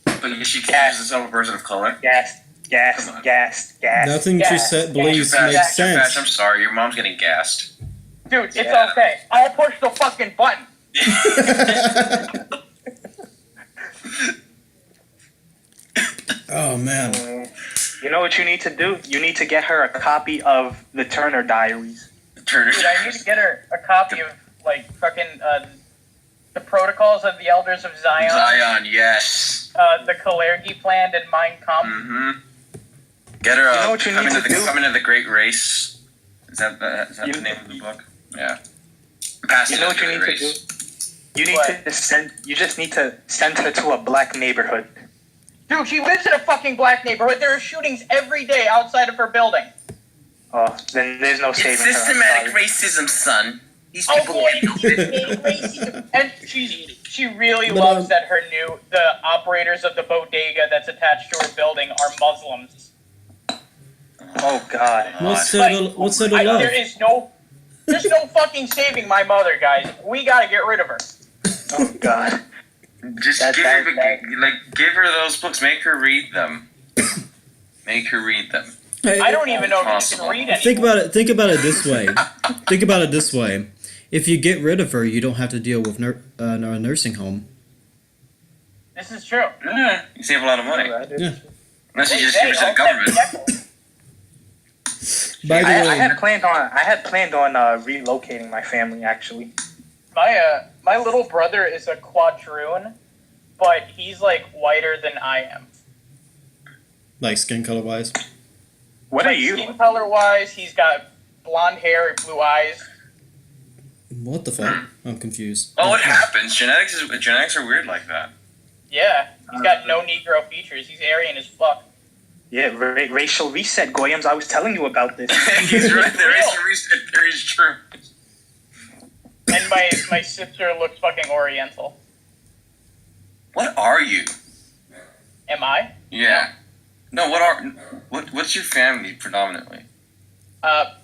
But she considers herself a person of color. Gassed. Nothing Yeah. she said believes Jafash, makes Jafash, sense. I'm sorry. Your mom's getting gassed. Dude, it's Yeah. okay. I'll push the fucking button. Oh man. You know what you need to do? You need to get her a copy of the Turner Diaries. Turner. Dude, I need to get her a copy of like fucking the Protocols of the Elders of Zion. Zion, yes. The Kalergi Plan and Mein Kampf. Mm-hmm. Get her You know what you need to do? Coming to the Great Race. Is that the name of the book? Yeah. You know what you need to do? You need you just need to send her to a black neighborhood. Dude, she lives in a fucking black neighborhood. There are shootings every day outside of her building. Oh, then there's no saving her. It's systematic racism, son. These people racism. And she really loves that the operators of the bodega that's attached to her building are Muslims. Oh God. What's there to love? There's no fucking saving my mother, guys. We gotta get rid of her. Oh God. Just give her those books. Make her read them. Make her read them. Hey, I don't even know if you can read anymore. Think about it this way. Think about it this way. If you get rid of her, you don't have to deal with a nursing home. This is true. Yeah, you save a lot of money. Yeah. Unless you just give it to the government. By the way, I had planned on relocating my family actually. My little brother is a quadroon, but he's like whiter than I am. like skin color wise. What are you? Skin color wise, he's got blonde hair and blue eyes. What the fuck? I'm confused. Oh, what happens? Genetics are weird like that. Yeah, he's got no Negro features. He's Aryan as fuck. Yeah, racial reset, Goyams. I was telling you about this. He's right. The racial reset theory is true. And my sister looks fucking Oriental. What are you? Am I? Yeah. No, what's your family predominantly?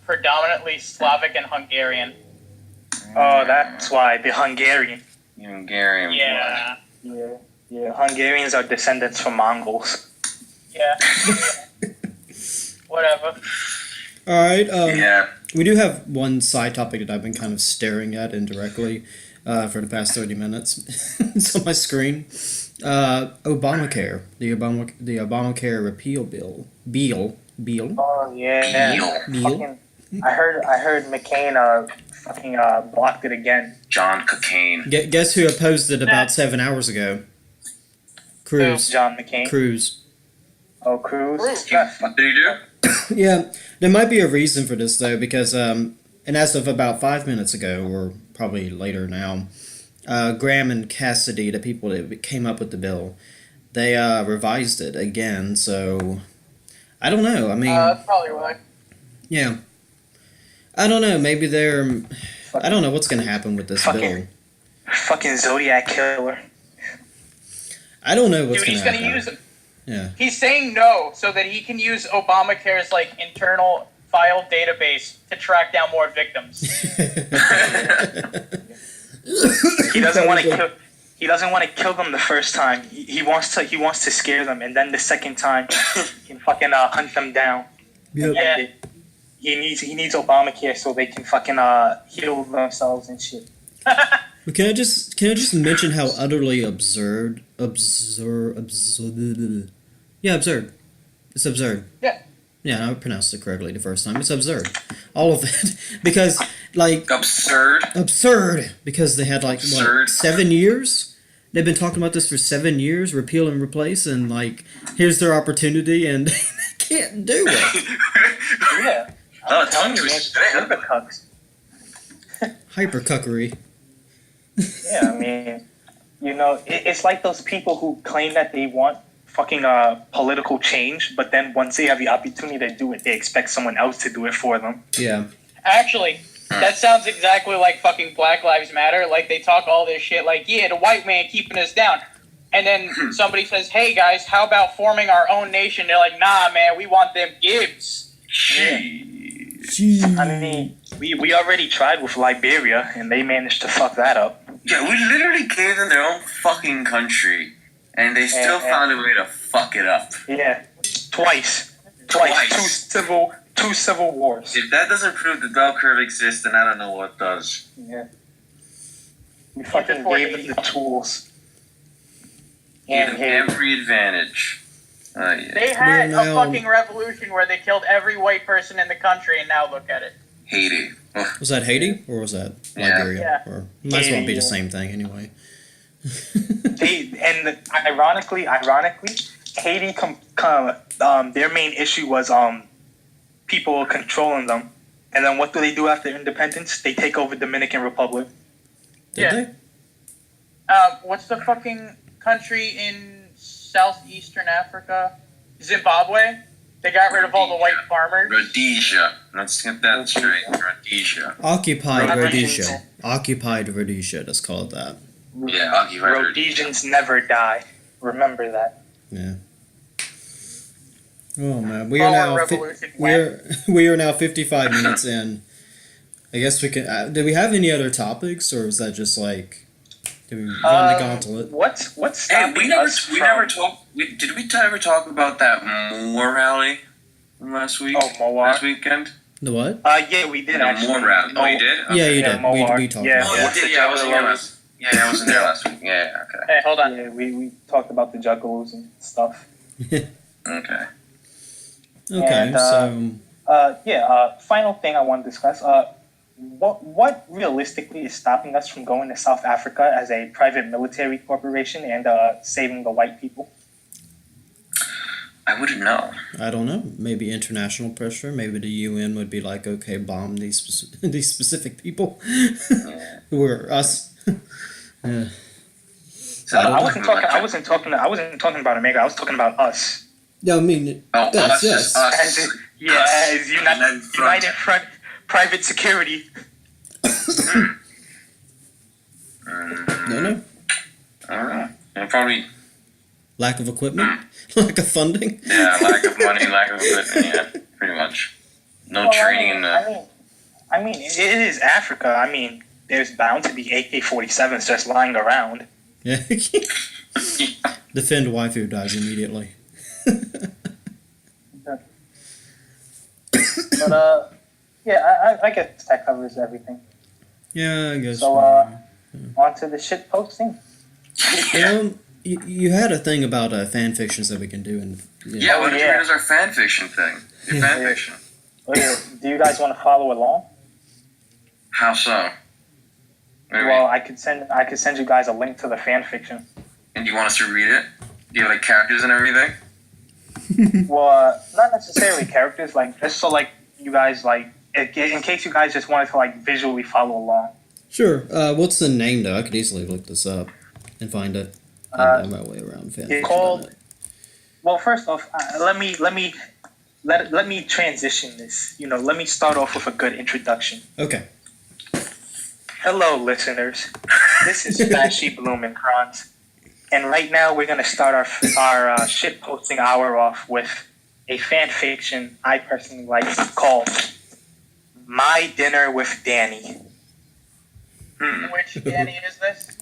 Predominantly Slavic and Hungarian. Oh, that's why the Hungarian. Hungarian. Yeah. Yeah. Hungarians are descendants from Mongols. Yeah. Whatever. All right. Yeah. We do have one side topic that I've been kind of staring at indirectly for the past 30 minutes. It's on my screen. Obamacare. The Obamacare repeal bill. Beal. Oh yeah. Beal. I heard McCain fucking blocked it again. John Cocaine. Guess who opposed it about 7 hours ago? Cruz. John McCain. Cruz. Oh, Cruz. What did he do? Yeah, there might be a reason for this though, because and as of about 5 minutes ago, or probably later now, Graham and Cassidy, the people that came up with the bill, they revised it again. So I don't know. I mean, that's probably right. Yeah, I don't know. Maybe they're. I don't know what's gonna happen with this bill. Fucking Zodiac killer. I don't know what's Dude, he's gonna gonna happen. use it. Yeah. He's saying no so that he can use Obamacare's like internal file database to track down more victims. He doesn't want to kill. He doesn't want to kill them the first time. He wants to scare them, and then the second time, he can fucking hunt them down. Yep. Yeah. He needs Obamacare so they can fucking heal themselves and shit. But can I just mention how utterly absurd. Yeah, absurd. It's absurd. Yeah. Yeah, I pronounced it correctly the first time. It's absurd. All of it. Because, like... Absurd? Absurd. Because they had, like, Absurd. what, 7 years? They've been talking about this for 7 years, repeal and replace, and, like, here's their opportunity, and they can't do it. Yeah. Oh, tongue twister. Hypercuckery. Yeah, I mean, you know, it's like those people who claim that they want fucking political change, but then once they have the opportunity to do it, they expect someone else to do it for them. Yeah. Actually, that sounds exactly like fucking Black Lives Matter. Like, they talk all this shit like, yeah, the white man keeping us down. And then somebody says, hey, guys, how about forming our own nation? They're like, nah, man, we want them Gibbs. Jeez. I mean, we already tried with Liberia, and they managed to fuck that up. Yeah, we literally gave them their own fucking country, and they still found a way to fuck it up. Yeah, twice. Two civil wars. If that doesn't prove the bell curve exists, then I don't know what does. Yeah. We fucking gave them the tools. Gave them every advantage. Yeah. They had We're a now- fucking revolution where they killed every white person in the country, and now look at it. Haiti. Ugh. Was that Haiti or was that Yeah. Liberia? Yeah. Or might as well be Haiti, the yeah. same thing anyway. Ironically, Haiti their main issue was people controlling them, and then what do they do after independence? They take over Dominican Republic. Did Yeah. they? What's the fucking country in southeastern Africa? Zimbabwe. They got rid of all the white farmers. Rhodesia. Let's get that straight. Rhodesia. Occupied Rhodesians. Rhodesia. Occupied Rhodesia. Let's call it that. Yeah, occupied Rhodesians never die. Remember that. Yeah. Oh man, we are Forward now revolution went. we are now 55 minutes in. I guess we can. Did we have any other topics, or was that just like? Did we run the gauntlet? What's Hey, stopping we never us talked. Did we ever talk about that Moore rally from last week? Oh, Moore. Last weekend? The what? Yeah, we did The actually. Moore rally. Oh, you did? Yeah, Okay. you Yeah, did. Mohawk. We talked Yeah. about Oh, that. you did. Yeah, I wasn't there last. Yeah, I wasn't there last week. Yeah. Okay. Hey, hold on. Yeah, we talked about the juggalos and stuff. Okay. Okay, And, so final thing I want to discuss. What realistically is stopping us from going to South Africa as a private military corporation and saving the white people? I wouldn't know. I don't know. Maybe international pressure. Maybe the UN would be like, okay, bomb these these specific people who are us. Yeah. So I wasn't talking about America. I was talking about us. Yeah, I mean, Oh, yes, us, yes. us. As United Front Private Security. No. Alright. And probably, Lack of equipment, lack of funding. yeah, lack of money, lack of equipment, yeah, pretty much. No training in the... I mean, it is Africa. I mean, there's bound to be AK-47s just lying around. Yeah. Defend waifu dies immediately. But I guess that covers everything. Yeah, I guess. So on to the shit posting. You had a thing about fan fictions that we can do, and Yeah, what yeah. is our fan fiction thing? Your fan fiction. Okay, do you guys want to follow along? How so? Maybe. Well, I could send you guys a link to the fan fiction. And do you want us to read it? Do you have like characters and everything? Well, not necessarily characters, like just so like you guys like in case you guys just wanted to like visually follow along. Sure. What's the name though? I could easily look this up and find it. I know my way around fan It's fiction. called. Well, first off, let me transition this. Let me start off with a good introduction. Okay. Hello, listeners. This is Fashy Blumenkranz, and right now we're gonna start our shit posting hour off with a fan fiction I personally like called "My Dinner with Danny." Which Danny is this?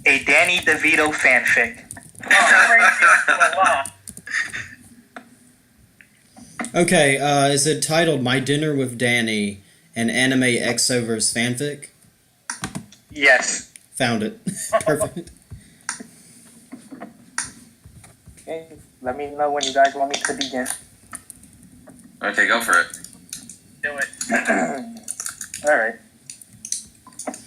A Danny DeVito fanfic. Oh, crazy. Wow. Okay. Is it titled "My Dinner with Danny," an anime X-overs fanfic? Yes. Found it. Perfect. Okay. Let me know when you guys want me to begin. Okay, go for it. Do it. All right.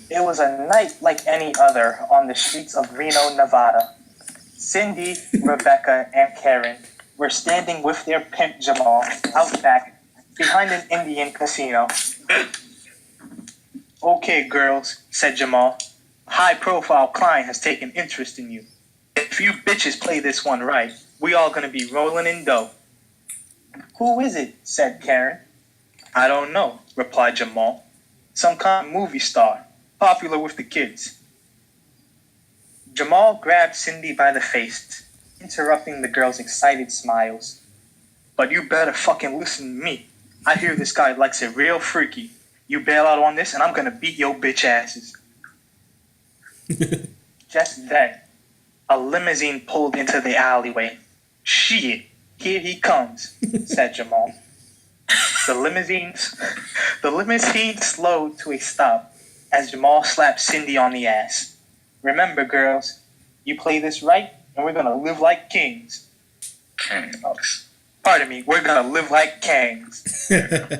It was a night like any other on the streets of Reno, Nevada. Cindy, Rebecca, and Karen were standing with their pimp Jamal out back behind an Indian casino. Okay, girls, said Jamal. High-profile client has taken interest in you. If you bitches play this one right, we all gonna be rolling in dough. Who is it? Said Karen. I don't know, replied Jamal. Some kind of movie star, popular with the kids. Jamal grabbed Cindy by the face, interrupting the girl's excited smiles. But you better fucking listen to me. I hear this guy likes it real freaky. You bail out on this and I'm gonna beat your bitch asses. Just then, a limousine pulled into the alleyway. Shit, here he comes, said Jamal. The limousine slowed to a stop as Jamal slapped Cindy on the ass. Remember, girls, you play this right and we're gonna live like kings. Kangs. Pardon me, we're gonna live like kangs.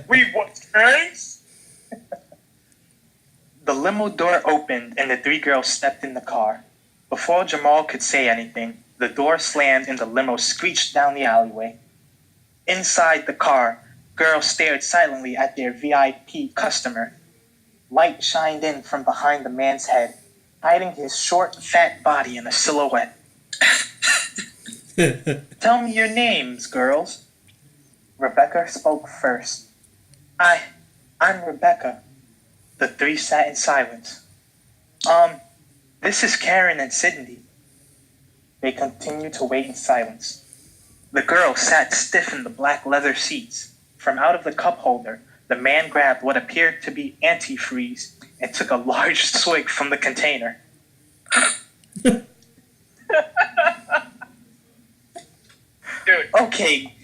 We what, kangs? The limo door opened and the three girls stepped in the car. Before Jamal could say anything, the door slammed and the limo screeched down the alleyway. Inside the car, girls stared silently at their VIP customer. Light shined in from behind the man's head, hiding his short, fat body in a silhouette. Tell me your names, girls. Rebecca spoke first. I'm Rebecca. The three sat in silence. This is Karen and Sydney. They continued to wait in silence. The girls sat stiff in the black leather seats. From out of the cup holder, the man grabbed what appeared to be antifreeze and took a large swig from the container. Dude. Okay.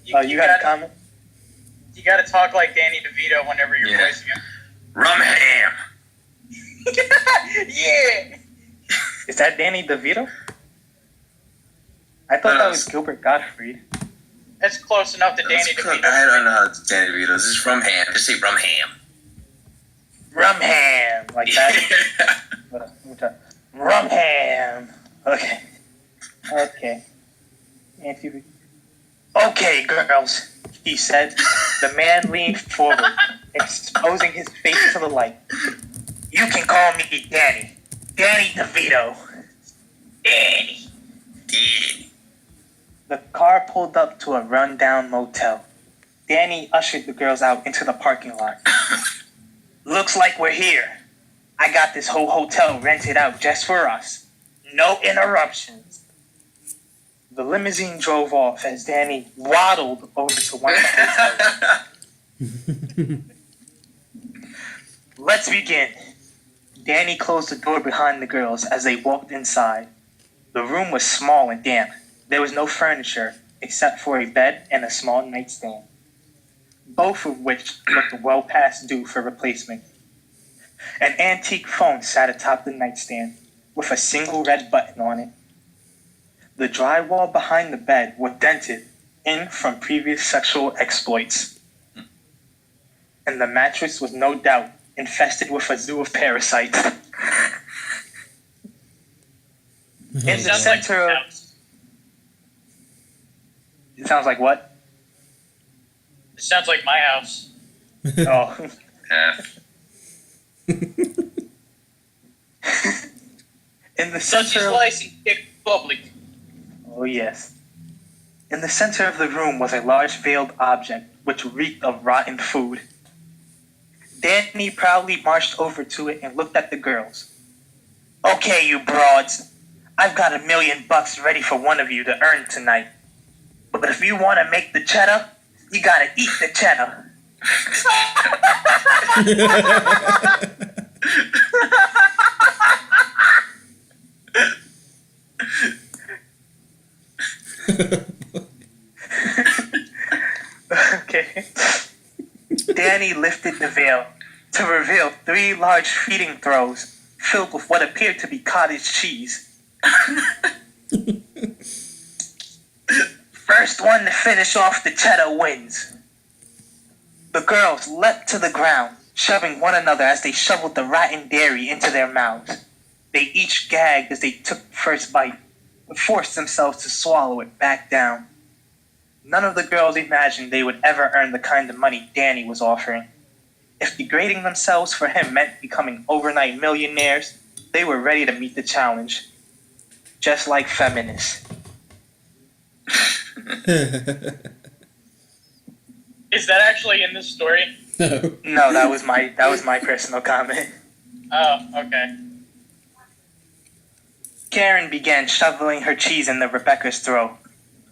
You had a comment? You gotta talk like Danny DeVito whenever you're voicing him. Rum ham. Yeah! Is that Danny DeVito? I thought that was Gilbert Gottfried. That's close enough to Danny DeVito. I don't know how it's Danny DeVito. This is rum ham. Just say rum ham. Rum ham! Like that? Rum ham! Okay. Okay, girls, he said. The man leaned forward, exposing his face to the light. You can call me Danny. Danny DeVito. Danny. The car pulled up to a run-down motel. Danny ushered the girls out into the parking lot. Looks like we're here. I got this whole hotel rented out just for us. No interruptions. The limousine drove off as Danny waddled over to one of the hotels. Let's begin. Danny closed the door behind the girls as they walked inside. The room was small and damp. There was no furniture except for a bed and a small nightstand, both of which looked well past due for replacement. An antique phone sat atop the nightstand with a single red button on it. The drywall behind the bed was dented in from previous sexual exploits. And the mattress was no doubt infested with a zoo of parasites. In the center of... It sounds like what? It sounds like my house. Oh. In the Such center of... slicing kick public. Oh, yes. In the center of the room was a large veiled object which reeked of rotten food. Danny proudly marched over to it and looked at the girls. Okay, you broads. I've got $1 million ready for one of you to earn tonight. But if you want to make the cheddar, you gotta eat the cheddar. Okay. Danny lifted the veil to reveal 3 large feeding throws filled with what appeared to be cottage cheese. First one to finish off the cheddar wins. The girls leapt to the ground, shoving one another as they shoveled the rotten dairy into their mouths. They each gagged as they took the first bite, but forced themselves to swallow it back down. None of the girls imagined they would ever earn the kind of money Danny was offering. If degrading themselves for him meant becoming overnight millionaires, they were ready to meet the challenge. Just like feminists. Is that actually in this story? No, that was my personal comment. Oh, okay. Karen began shoveling her cheese into Rebecca's throat.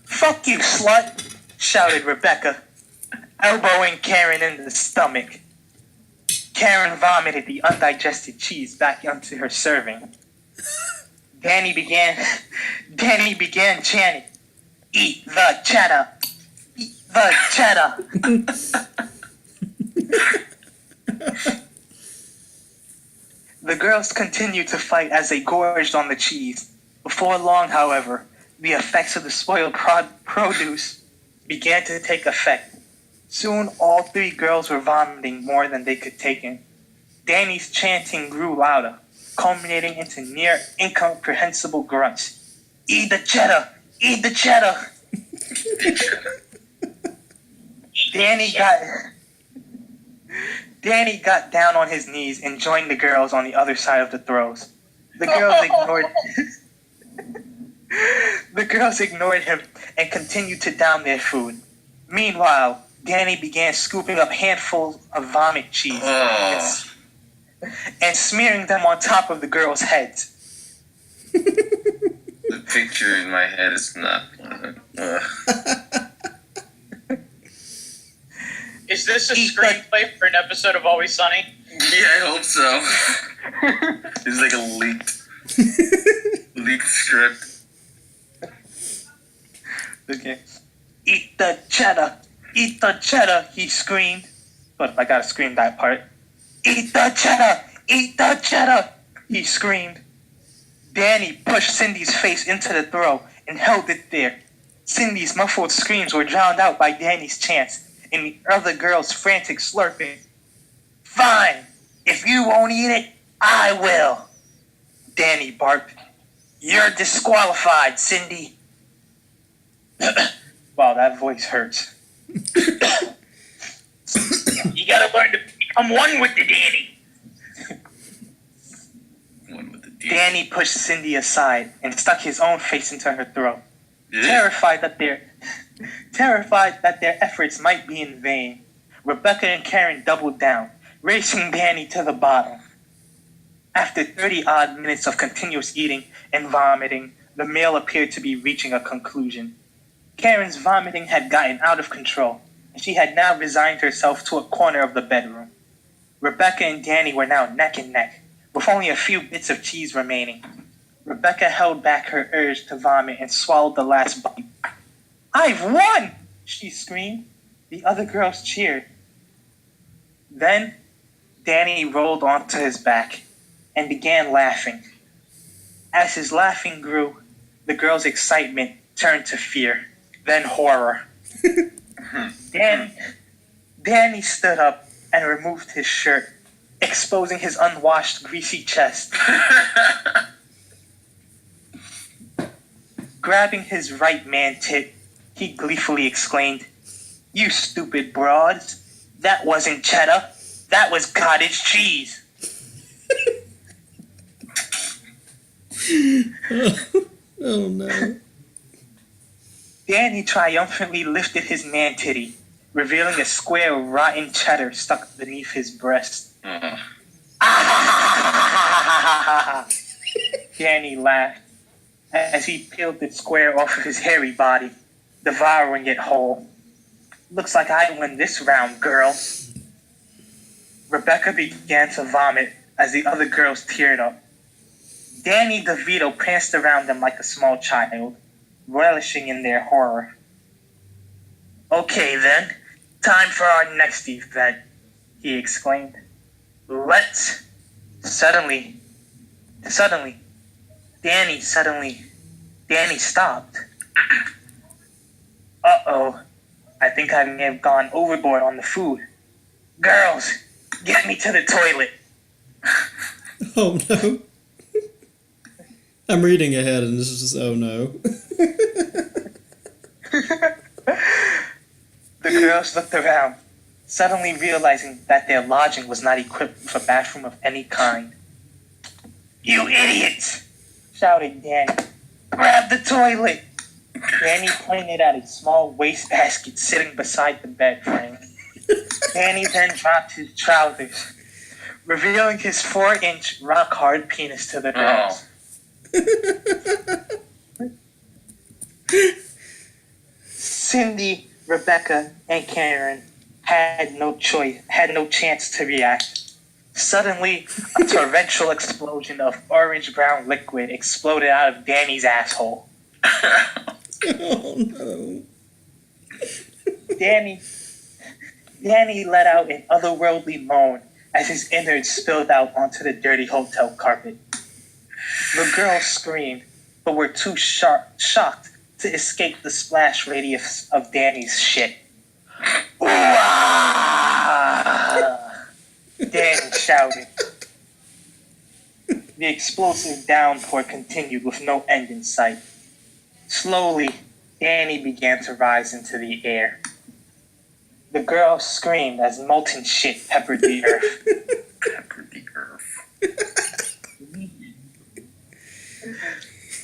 Fuck you, slut! Shouted Rebecca, elbowing Karen in the stomach. Karen vomited the undigested cheese back onto her serving. Danny began chanting, "Eat the cheddar! Eat the cheddar!" The girls continued to fight as they gorged on the cheese. Before long, however, the effects of the spoiled produce began to take effect. Soon, all three girls were vomiting more than they could take in. Danny's chanting grew louder, culminating into near incomprehensible grunts. Eat the cheddar! Eat the cheddar! Danny got down on his knees and joined the girls on the other side of the throws. The girls ignored him and continued to down their food. Meanwhile, Danny began scooping up handfuls of vomit cheese and smearing them on top of the girls' heads. The picture in my head is not. Is this a screenplay for an episode of Always Sunny? Yeah, I hope so. It's like a leaked script. Okay. Eat the cheddar! Eat the cheddar! He screamed. But I gotta scream that part. Eat the cheddar! Eat the cheddar! He screamed. Danny pushed Cindy's face into the throw and held it there. Cindy's muffled screams were drowned out by Danny's chants and the other girl's frantic slurping. Fine! If you won't eat it, I will! Danny barked. You're disqualified, Cindy. Wow, that voice hurts. You gotta learn to become one with the Danny. One with the D. Danny pushed Cindy aside and stuck his own face into her throat. Yeah. Terrified that their efforts might be in vain, Rebecca and Karen doubled down, racing Danny to the bottom. After 30-odd minutes of continuous eating and vomiting, the meal appeared to be reaching a conclusion. Karen's vomiting had gotten out of control, and she had now resigned herself to a corner of the bedroom. Rebecca and Danny were now neck and neck, with only a few bits of cheese remaining. Rebecca held back her urge to vomit and swallowed the last bite. I've won! She screamed. The other girls cheered. Then, Danny rolled onto his back and began laughing. As his laughing grew, the girls' excitement turned to fear, then horror. Danny stood up and removed his shirt, exposing his unwashed, greasy chest. Grabbing his right man tit, he gleefully exclaimed, You stupid broads. That wasn't cheddar. That was cottage cheese. Oh no. Danny triumphantly lifted his man titty, revealing a square of rotten cheddar stuck beneath his breast. Danny laughed as he peeled the square off of his hairy body, devouring it whole. Looks like I win this round, girls. Rebecca began to vomit as the other girls teared up. Danny DeVito pranced around them like a small child, relishing in their horror. Okay then, time for our next event, he exclaimed. Let's... Suddenly, Danny stopped. Uh-oh, I think I may have gone overboard on the food. Girls, get me to the toilet. Oh no. I'm reading ahead and this is just, oh no. The girls looked around, suddenly realizing that their lodging was not equipped with a bathroom of any kind. You idiots! Shouted Danny. Grab the toilet! Danny pointed at a small wastebasket sitting beside the bed frame. Danny then dropped his trousers, revealing his 4-inch rock-hard penis to the girls. Cindy, Rebecca, and Karen had no chance to react. Suddenly, a torrential explosion of orange-brown liquid exploded out of Danny's asshole. Oh no. Danny let out an otherworldly moan as his innards spilled out onto the dirty hotel carpet. The girls screamed, but were too shocked to escape the splash radius of Danny's shit. Ooh-ah! Danny shouted. The explosive downpour continued with no end in sight. Slowly, Danny began to rise into the air. The girl screamed as molten shit peppered the earth. Peppered the earth.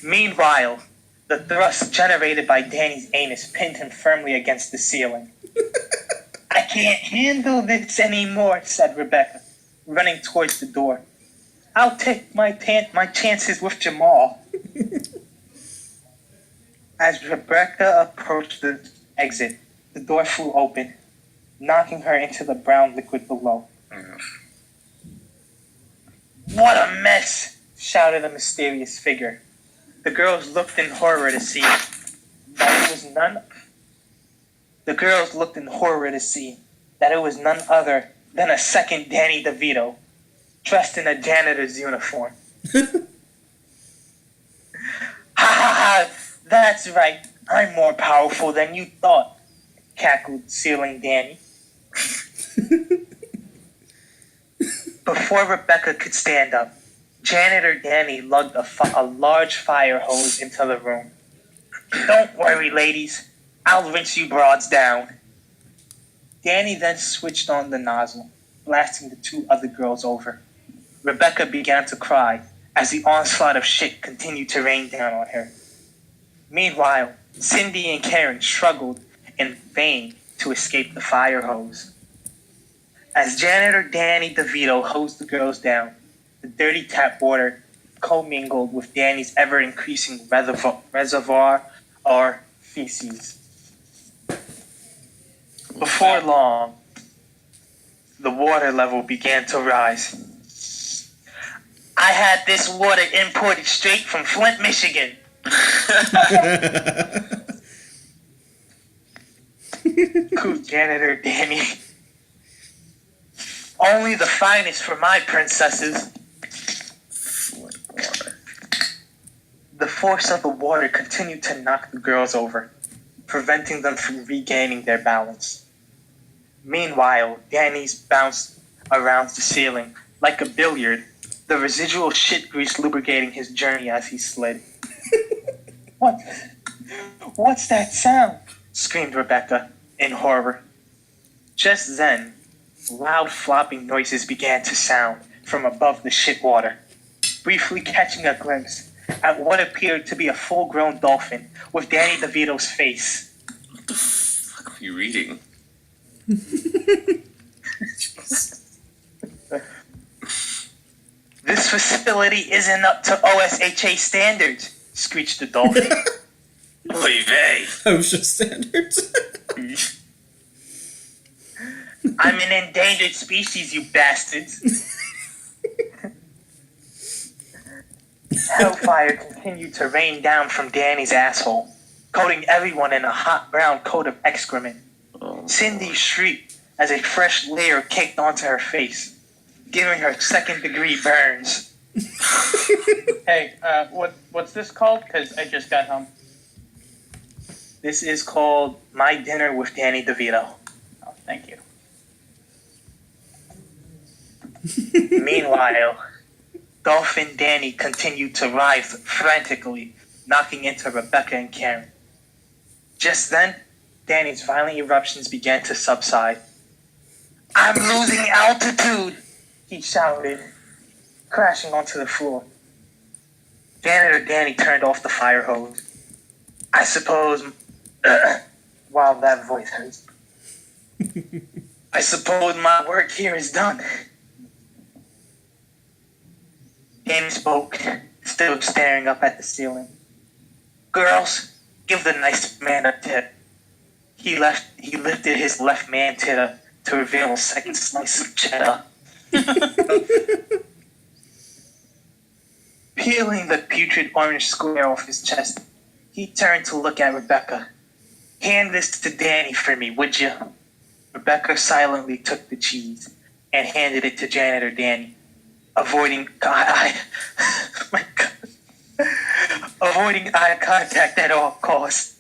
Meanwhile, the thrust generated by Danny's anus pinned him firmly against the ceiling. I can't handle this anymore, said Rebecca, running towards the door. I'll take my chances with Jamal. As Rebecca approached the exit, the door flew open, knocking her into the brown liquid below. What a mess! Shouted a mysterious figure. The girls looked in horror to see that it was none other than a second Danny DeVito, dressed in a janitor's uniform. Ha ha ha! That's right. I'm more powerful than you thought, cackled ceiling Danny. Before Rebecca could stand up, Janitor Danny lugged a large fire hose into the room. Don't worry, ladies. I'll rinse you broads down. Danny then switched on the nozzle, blasting the two other girls over. Rebecca began to cry as the onslaught of shit continued to rain down on her. Meanwhile, Cindy and Karen struggled in vain to escape the fire hose. As Janitor Danny DeVito hosed the girls down, the dirty tap water commingled with Danny's ever-increasing reservoir or feces. Before long, the water level began to rise. I had this water imported straight from Flint, Michigan. Cooed Janitor Danny. Only the finest for my princesses. The force of the water continued to knock the girls over, preventing them from regaining their balance. Meanwhile, Danny's bounced around the ceiling like a billiard, the residual shit grease lubricating his journey as he slid. What's that sound? Screamed Rebecca in horror. Just then, loud flopping noises began to sound from above the shit water, briefly catching a glimpse at what appeared to be a full-grown dolphin with Danny DeVito's face. What the fuck are you reading? This facility isn't up to OSHA standards, screeched the dolphin. Oy vey. OSHA standards. I'm an endangered species, you bastards. Hellfire continued to rain down from Danny's asshole, coating everyone in a hot brown coat of excrement. Cindy shrieked as a fresh layer caked onto her face, giving her second-degree burns. Hey, what's this called? Because I just got home. This is called My Dinner with Danny DeVito. Oh, thank you. Meanwhile, Dolphin Danny continued to rise frantically, knocking into Rebecca and Karen. Just then, Danny's violent eruptions began to subside. I'm losing altitude, he shouted, crashing onto the floor. Janitor Danny turned off the fire hose. I suppose, wow, that voice hurts. I suppose my work here is done. Danny spoke, still staring up at the ceiling. Girls, give the nice man a tip. He lifted his left man to reveal a second slice of cheddar. Peeling the putrid orange square off his chest, he turned to look at Rebecca. Hand this to Danny for me, would you? Rebecca silently took the cheese and handed it to Janitor Danny, avoiding my God. avoiding eye contact at all costs.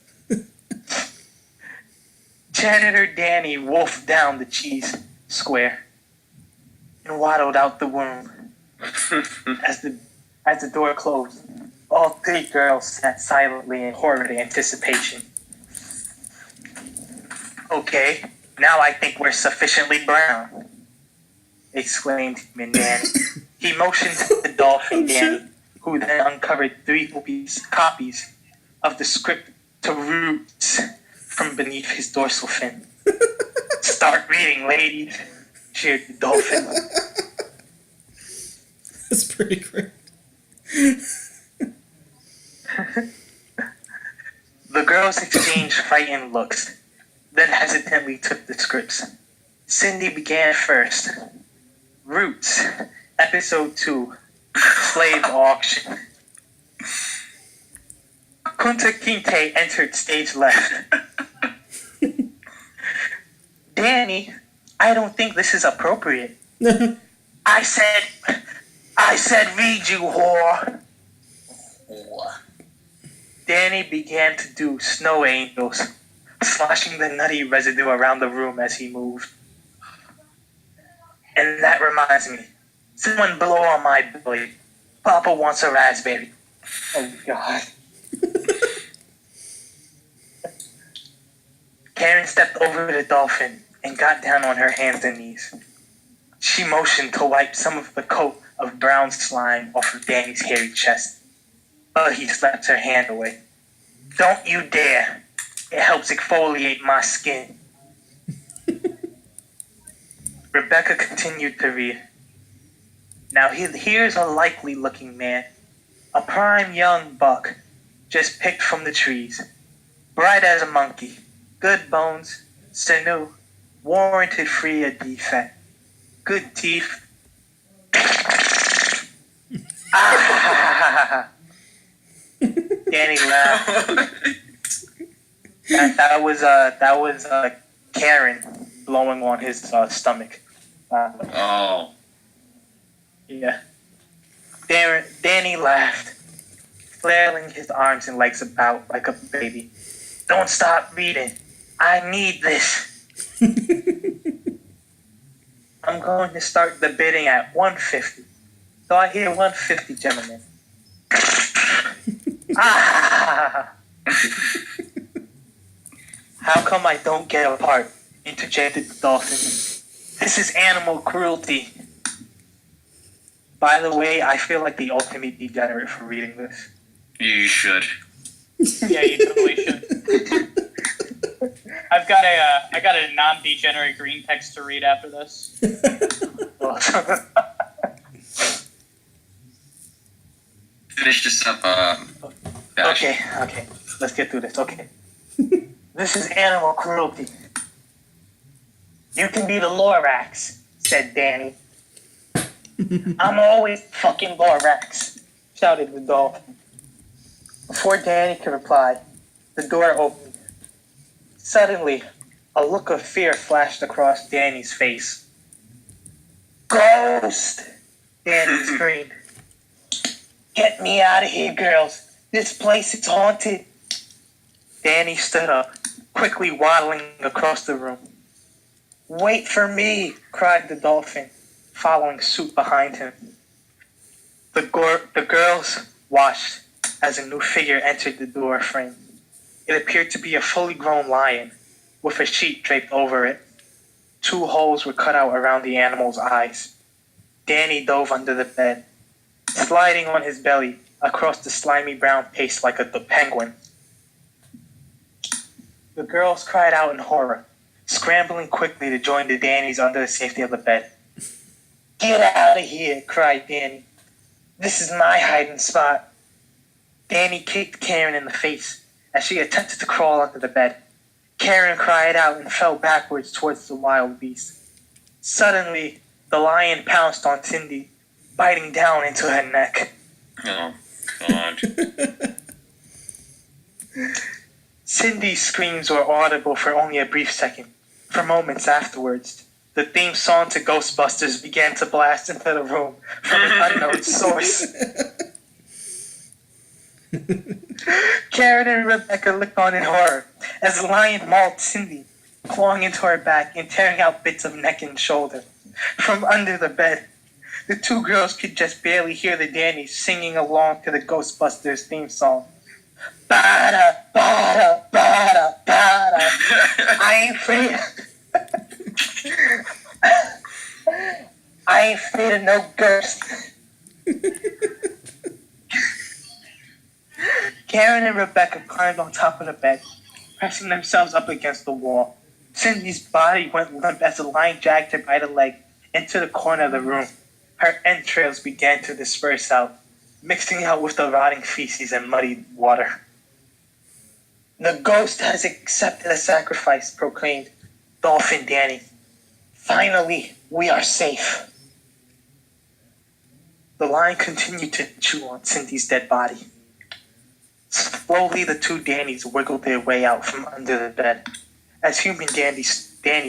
Janitor Danny wolfed down the cheese square and waddled out the room. As the door closed, all three girls sat silently in horrid anticipation. Okay, now I think we're sufficiently brown, exclaimed Danny. He motioned to the dolphin Danny, who then uncovered 3 copies of the script to Roots from beneath his dorsal fin. Start reading, ladies, cheered the dolphin. That's pretty great. The girls exchanged frightened looks, then hesitantly took the scripts. Cindy began first. Roots, Episode 2, Slave Auction. Kunta Kinte entered stage left. Danny, I don't think this is appropriate. I said read, you whore. Danny began to do snow angels, sloshing the nutty residue around the room as he moved. And that reminds me, someone blow on my belly. Papa wants a raspberry. Oh, God. Karen stepped over to the dolphin and got down on her hands and knees. She motioned to wipe some of the coat of brown slime off of Danny's hairy chest, but he slapped her hand away. Don't you dare. It helps exfoliate my skin. Rebecca continued to read. Now here's a likely looking man, a prime young buck, just picked from the trees, bright as a monkey, good bones, sinew, warranted free of defect, good teeth. Ah! Danny laughed. That was Karen blowing on his stomach. Oh. Yeah. Danny laughed, flailing his arms and legs about like a baby. Don't stop reading. I need this. I'm going to start the bidding at $150. So I hear $150, gentlemen. Ah! How come I don't get a part? Interjected the dolphin. This is animal cruelty. By the way, I feel like the ultimate degenerate for reading this. You should. Yeah, you totally should. I got a non-degenerate green text to read after this. Finish this up, Okay. Let's get through this. Okay. This is animal cruelty. You can be the Lorax, said Danny. I'm always fucking Lorax, shouted the dolphin. Before Danny could reply, the door opened. Suddenly, a look of fear flashed across Danny's face. Ghost! Danny screamed. Get me out of here, girls. This place is haunted. Danny stood up, quickly waddling across the room. Wait for me, cried the dolphin, following suit behind him. The girls watched as a new figure entered the door frame. It appeared to be a fully grown lion, with a sheet draped over it. 2 holes were cut out around the animal's eyes. Danny dove under the bed, sliding on his belly across the slimy brown paste like a penguin. The girls cried out in horror, scrambling quickly to join the Dannies under the safety of the bed. Get out of here, cried Danny. This is my hiding spot. Danny kicked Karen in the face as she attempted to crawl under the bed. Karen cried out and fell backwards towards the wild beast. Suddenly, the lion pounced on Cindy, biting down into her neck. Oh, God. Cindy's screams were audible for only a brief second. For moments afterwards, the theme song to Ghostbusters began to blast into the room from an unknown source. Karen and Rebecca looked on in horror as the lion mauled Cindy, clawing into her back and tearing out bits of neck and shoulder. From under the bed, the two girls could just barely hear the Dannies singing along to the Ghostbusters theme song. Bada, bada, bada, bada. I ain't afraid. I ain't afraid of no ghost. Karen and Rebecca climbed on top of the bed, pressing themselves up against the wall. Cindy's body went limp as the lion dragged her by the leg into the corner of the room. Her entrails began to disperse out, mixing out with the rotting feces and muddy water. The ghost has accepted a sacrifice, proclaimed Dolphin Danny. Finally, we are safe. The lion continued to chew on Cindy's dead body. Slowly, the two Dannies wiggled their way out from under the bed. As human Danny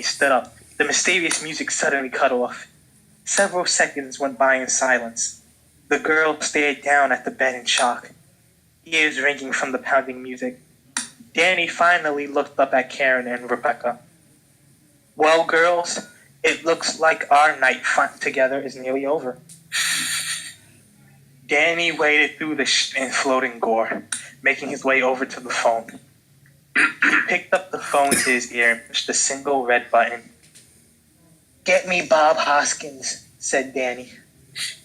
stood up, the mysterious music suddenly cut off. Several seconds went by in silence. The girl stared down at the bed in shock, ears ringing from the pounding music. Danny finally looked up at Karen and Rebecca. Well, girls, it looks like our night together is nearly over. Danny waded through the shit and floating gore, making his way over to the phone. He picked up the phone to his ear and pushed a single red button. Get me Bob Hoskins, said Danny.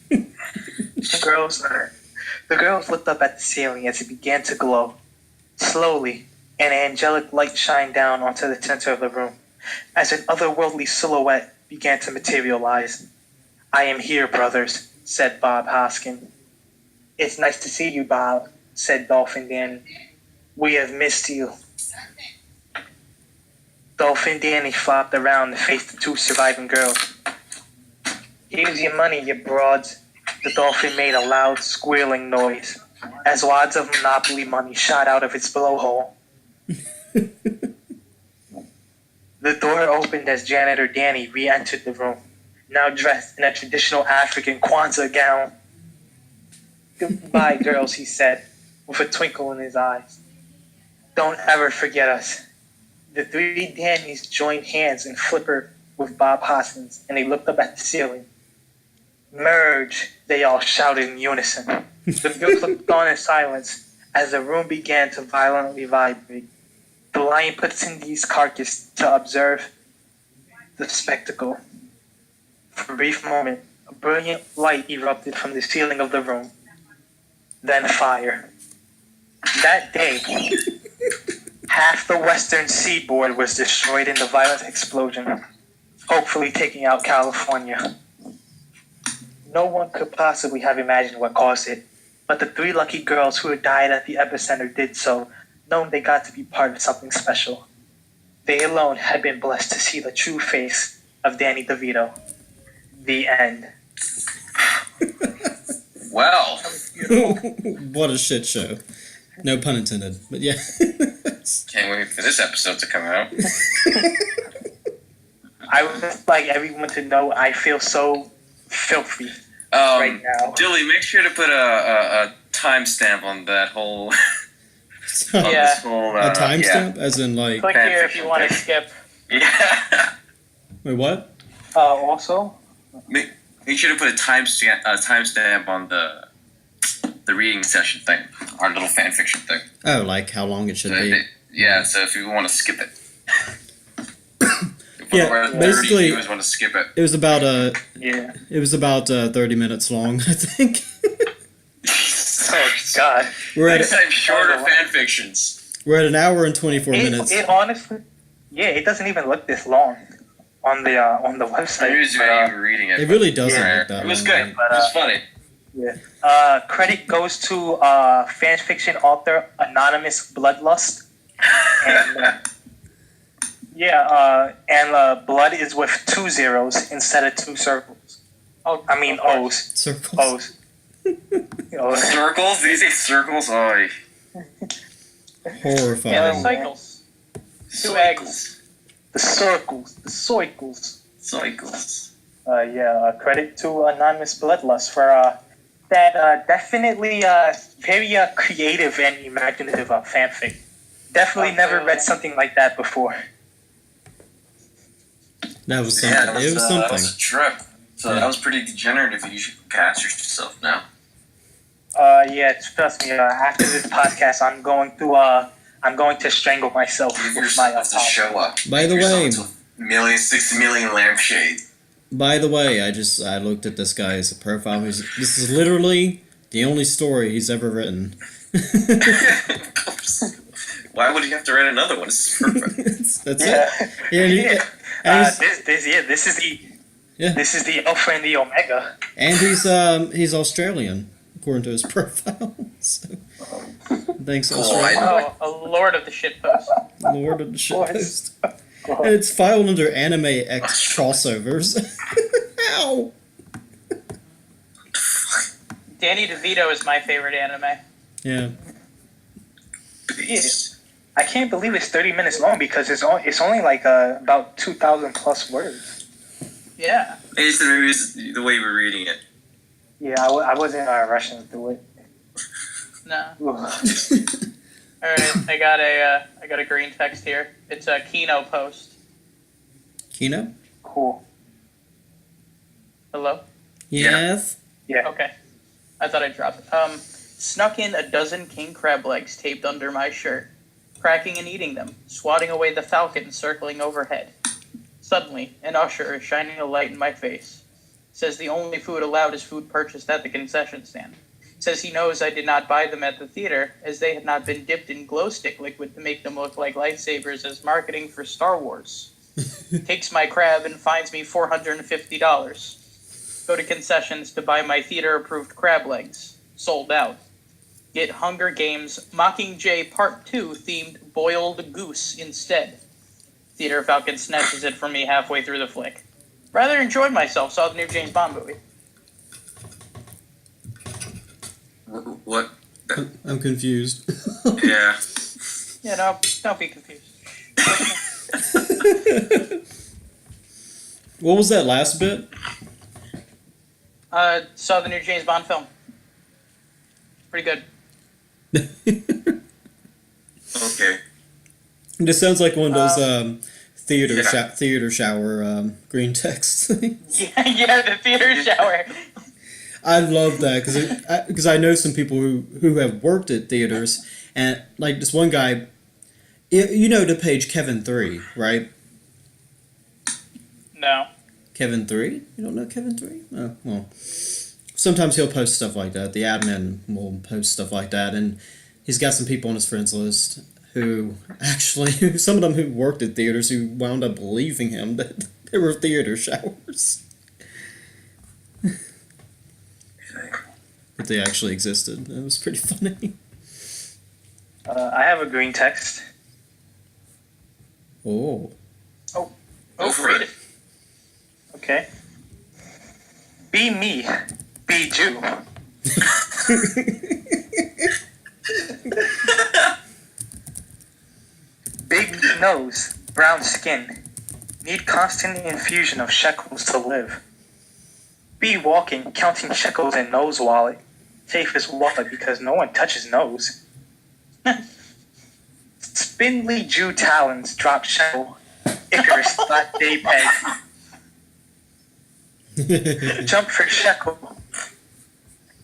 The girls looked up at the ceiling as it began to glow. Slowly, an angelic light shined down onto the center of the room, as an otherworldly silhouette began to materialize. I am here, brothers, said Bob Hoskins. It's nice to see you, Bob, said Dolphin Danny. We have missed you. Dolphin Danny flopped around to face the two surviving girls. Here's your money, you broads. The dolphin made a loud, squealing noise as wads of Monopoly money shot out of its blowhole. The door opened as janitor Danny re-entered the room, now dressed in a traditional African Kwanzaa gown. Goodbye, girls, he said, with a twinkle in his eyes. Don't ever forget us. The three Dannies joined hands in flipper with Bob Hoskins, and they looked up at the ceiling. Merge, they all shouted in unison. The girls looked on in silence as the room began to violently vibrate. The lion put Cindy's carcass to observe the spectacle. For a brief moment, a brilliant light erupted from the ceiling of the room. Then fire. That day, half the western seaboard was destroyed in the violent explosion, hopefully taking out California. No one could possibly have imagined what caused it, but the three lucky girls who had died at the epicenter did so, knowing they got to be part of something special. They alone had been blessed to see the true face of Danny DeVito. The end. Well, What a shit show. No pun intended, but yeah. can't wait for this episode to come out. I would like everyone to know I feel so filthy right now. Dilly, make sure to put a timestamp on that whole. On Yeah. this whole, A timestamp? As in, like. Click here if you want to skip. Yeah. Wait, what? Also, Make sure to put a timestamp on the reading session thing, our little fan fiction thing. Oh, like how long it should be. Yeah, so if you want to skip it. Yeah, basically, you guys want to skip it. It was about yeah. It was about 30 minutes long, I think. Oh God. We're Next at time, shorter fan fictions. we're at an hour and 24 minutes. It honestly, yeah, it doesn't even look this long on the website. Here's where you were reading it. It really doesn't Yeah. look that It was long. good. It was funny. Yeah. Credit goes to fan fiction author Anonymous Bloodlust. And, blood is with 2 zeros instead of 2 circles. Oh, I mean O's. Circles. O's. Circles? Did you say circles? Oh, Horrifying. Yeah, the cycles. 2 eggs. The circles. The circles. Cycles. Credit to Anonymous Bloodlust for that definitely very creative and imaginative fanfic. Definitely never read something like that before. That was something. Yeah, It was that something. was a trip. So that was pretty degenerative. You should cast yourself now. Yeah, trust me. After this podcast, I'm going to strangle myself Give with my yourself to show up. By the way, 60 million lampshade. By the way, I looked at this guy's profile. This is literally the only story he's ever written. Why would he have to write another one? This is perfect. That's it. Yeah. This is the Alpha and the Omega. And he's Australian, according to his profile. So, thanks, Australia. Oh, a lord of the shitpost. Lord of the shitpost. And it's filed under Anime X crossovers. Ow! Danny DeVito is my favorite anime. Yeah. I can't believe it's 30 minutes long because it's only like about 2,000 plus words. Yeah. Maybe it's the way we're reading it. Yeah, I wasn't rushing through it. No. Alright, I got a green text here. It's a Kino post. Kino? Cool. Hello? Yes? Yeah. Okay. I thought I dropped it. Snuck in a dozen king crab legs taped under my shirt, cracking and eating them, swatting away the falcon circling overhead. Suddenly, an usher is shining a light in my face. Says the only food allowed is food purchased at the concession stand. Says he knows I did not buy them at the theater, as they had not been dipped in glow stick liquid to make them look like lightsabers as marketing for Star Wars. Takes my crab and fines me $450. Go to concessions to buy my theater-approved crab legs. Sold out. Get Hunger Games Mockingjay Part 2 themed boiled goose instead. Theater Falcon snatches it from me halfway through the flick. Rather enjoyed myself, saw the new James Bond movie. What? I'm confused. Yeah. Yeah, no, don't be confused. What was that last bit? Saw the new James Bond film. Pretty good. Okay. This sounds like one of those theater shower green texts. Yeah, the theater shower. I love that because I know some people who have worked at theaters, and like this one guy, you know the page Kevin 3, right? No. Kevin 3? You don't know Kevin 3? Oh, well. Sometimes he'll post stuff like that. The admin will post stuff like that, and he's got some people on his friends list who actually, some of them who worked at theaters who wound up believing him that there were theater showers. That they actually existed. It was pretty funny. I have a green text. Oh. Oh, read it. Okay. Be me. Be Jew. Big nose, brown skin. Need constant infusion of shekels to live. Be walking, counting shekels in nose wallet. Safest wallet because no one touches nose. Spindly Jew talons drop shekel. Icarus flat day peg. Jump for shekel.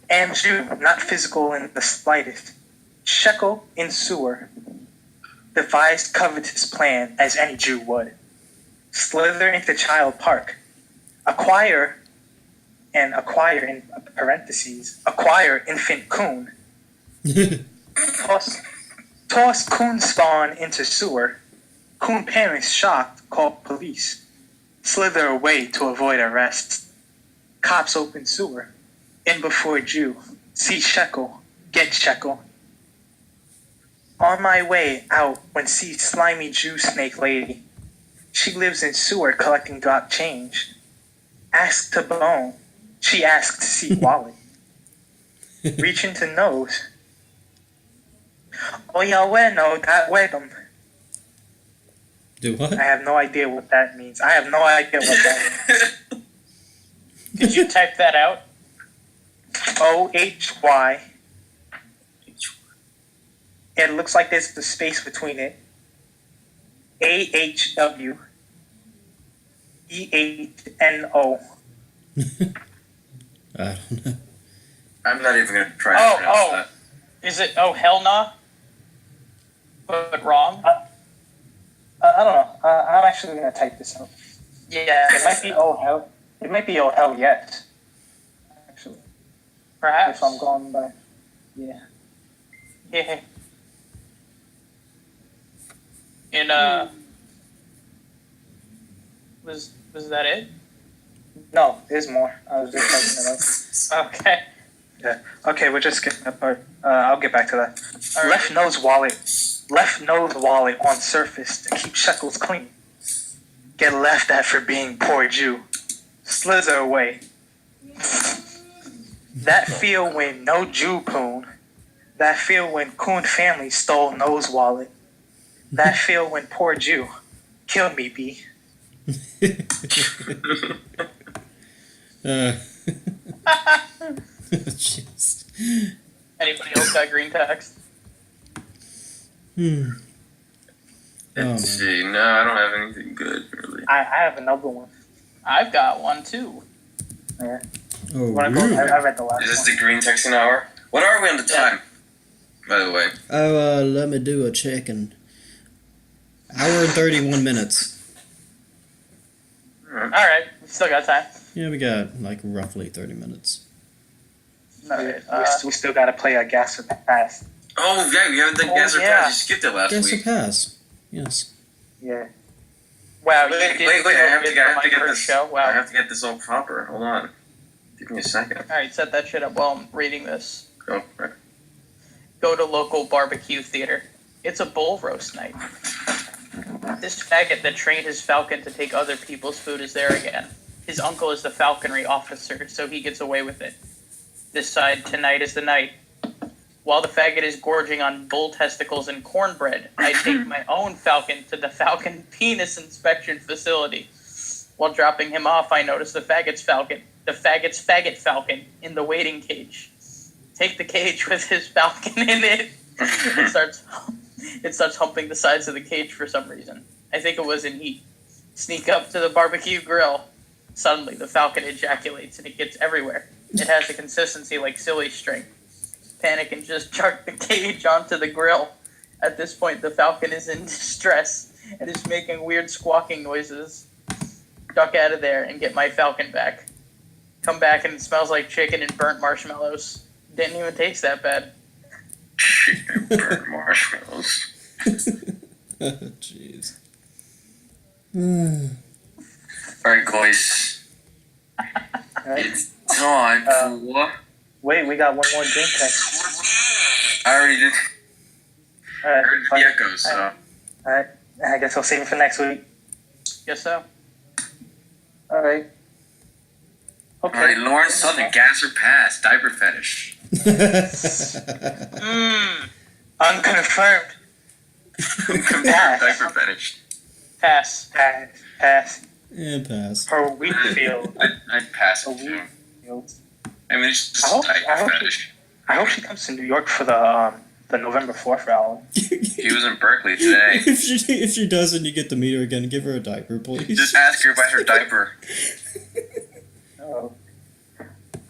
And Jew, not physical in the slightest. Shekel in sewer. Devised covetous plan as any Jew would. Slither into child park. Acquire in parentheses, acquire infant coon. Toss coon spawn into sewer. Coon parents shocked, call police. Slither away to avoid arrest. Cops open sewer. In before Jew. See shekel. Get shekel. On my way out when see slimy Jew snake lady. She lives in sewer collecting drop change. Ask to bone. She asked to see wallet. Reach into nose. Oh yeah, bueno, that wedum. Do what? I have no idea what that means. Did you type that out? OHY. It looks like there's the space between it. AHW. EHNO. I don't know. I'm not even gonna try to pronounce that. Is it oh hell nah? But wrong? I don't know. I'm actually gonna type this out. Yeah. It might be oh hell. It might be oh hell yes. Actually, Perhaps. if I'm going by, yeah. Yeah. And was that it? No, there's more. I was just typing it out. Okay. Yeah. Okay, we're just getting that part. I'll get back to that. All right. Left nose wallet on surface to keep shekels clean. Get laughed at for being poor Jew. Slither away. That feel when no Jew poon. That feel when coon family stole nose wallet. That feel when poor Jew. Kill me, B. Jeez. Anybody else got green text? Let's see. No, I don't have anything good really. I have another one. I've got one too. Yeah. Oh, Wanna go? really? I read the last Is this one. the green texting hour? What are we on the time? By the way. Oh, let me do a check and hour and 31 minutes. All right, we still got time. Yeah, we got like roughly 30 minutes. All right. We still got to play a gas or pass. Oh yeah, we haven't done gas or yeah. pass. You skipped it last Guess a week. pass. Yes. Yeah. Wow, you Wait, did I have to for get my first this. show. Wow. I have to get this all proper. Hold on. Give me a second. All right, set that shit up while I'm reading this. Oh, right. Go to local barbecue theater. It's a bull roast night. This faggot that trained his falcon to take other people's food is there again. His uncle is the falconry officer, so he gets away with it. This side, tonight is the night. While the faggot is gorging on bull testicles and cornbread, I take my own falcon to the falcon penis inspection facility. While dropping him off, I notice the faggot's faggot falcon in the waiting cage. Take the cage with his falcon in it. It starts humping the sides of the cage for some reason. I think it was in heat. Sneak up to the barbecue grill. Suddenly, the falcon ejaculates and it gets everywhere. It has a consistency like silly string. Panic and just chuck the cage onto the grill. At this point, the falcon is in distress and is making weird squawking noises. Duck out of there and get my falcon back. Come back and it smells like chicken and burnt marshmallows. Didn't even taste that bad. Chicken burnt marshmallows. Jeez. Alright, guys. It's time for. Wait, we got one more drink text. I already did. All I right. heard the echoes, so. All right. I guess I'll save it for next week. Guess so. All right. Okay. Alright, Lauren Southern, gas or pass? Diaper fetish. Unconfirmed. Diaper fetish. Pass. Pass. And pass. For Wheatfield. I'd pass For it too. Wheatfield. I mean, it's just I hope- a I diaper hope- fetish. I hope she comes to New York for the November 4th rally. She was in Berkeley today. if she doesn't, you get to meet her again. Give her a diaper, please. Just ask her about her diaper. Oh.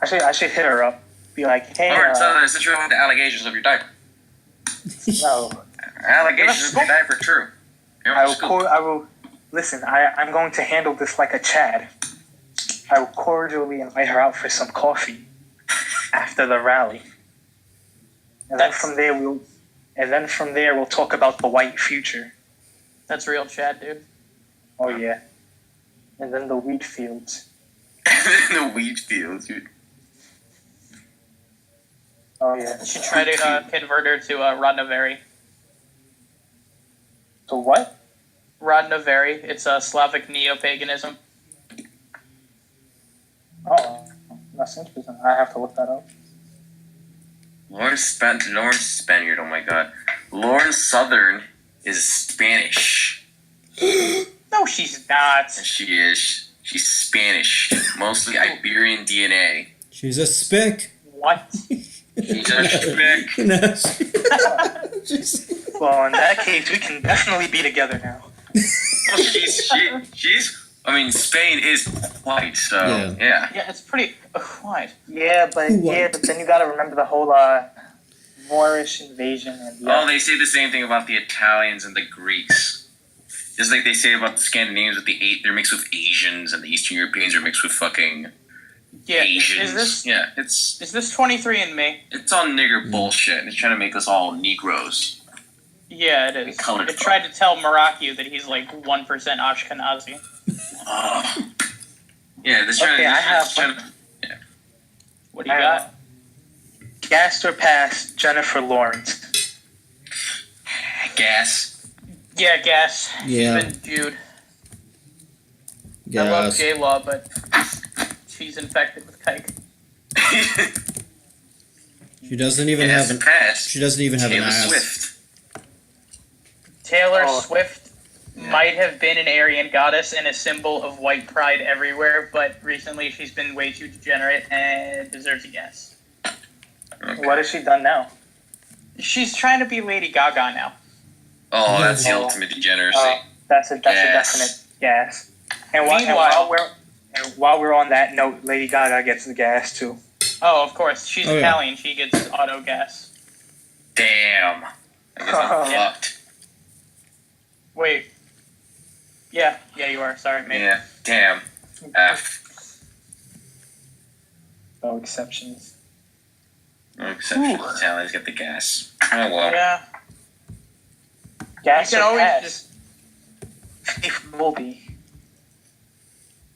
I should hit her up. Be like, hey, Lauren Southern, since you're on the allegations of your diaper. no. Allegations of your diaper, true. You're on school. I will listen. I'm going to handle this like a Chad. I will cordially invite her out for some coffee after the rally, and then from there we'll talk about the white future. That's real Chad, dude. Oh yeah, and then the wheat fields. In the wheat fields, dude. Oh yeah. You should try to convert her to Rodnaveri. So what? Rodnaveri. It's a Slavic neo-paganism. Oh, that's interesting. I have to look that up. Lauren Spaniard, oh my god. Lauren Southern is Spanish. No, she's not. She is. She's Spanish. Mostly Iberian DNA. She's a spick. What? He's a schmick. No. Well, in that case, we can definitely be together now. Well, she's. I mean, Spain is white, so yeah. Yeah, it's pretty white. Yeah, but What? then you gotta remember the whole Moorish invasion and Oh, they say the same thing about the Italians and the Greeks. Just like they say about the Scandinavians with they're mixed with Asians, and the Eastern Europeans are mixed with fucking Asians. Is this 23andMe? It's all nigger bullshit. It's trying to make us all Negroes. Yeah, it is. Colored It tried to tell Morocco that he's like 1% Ashkenazi. Yeah, this trying to. What do you got? Gassed or passed, Jennifer Lawrence. Gas. Yeah, gas. Yeah. She's been Jude. I Gas. love J-Law, but she's infected with kike. She doesn't even have an. She doesn't even have an Taylor ass. Swift. Taylor Swift might have been an Aryan goddess and a symbol of white pride everywhere, but recently she's been way too degenerate and deserves a guess. Okay. What has she done now? She's trying to be Lady Gaga now. Oh, that's the ultimate degeneracy. That's a definite gas. And while we're on that note, Lady Gaga gets the gas too. Oh, of course. She's Oh, yeah. Italian. She gets auto gas. Damn. I guess I'm Yeah. fucked. Wait. Yeah, you are. Sorry, mate. Yeah. Damn. F. No exceptions. No exception. Italians get the gas. Oh well. Yeah. Gas You can or always pass? just... Faith Goldie.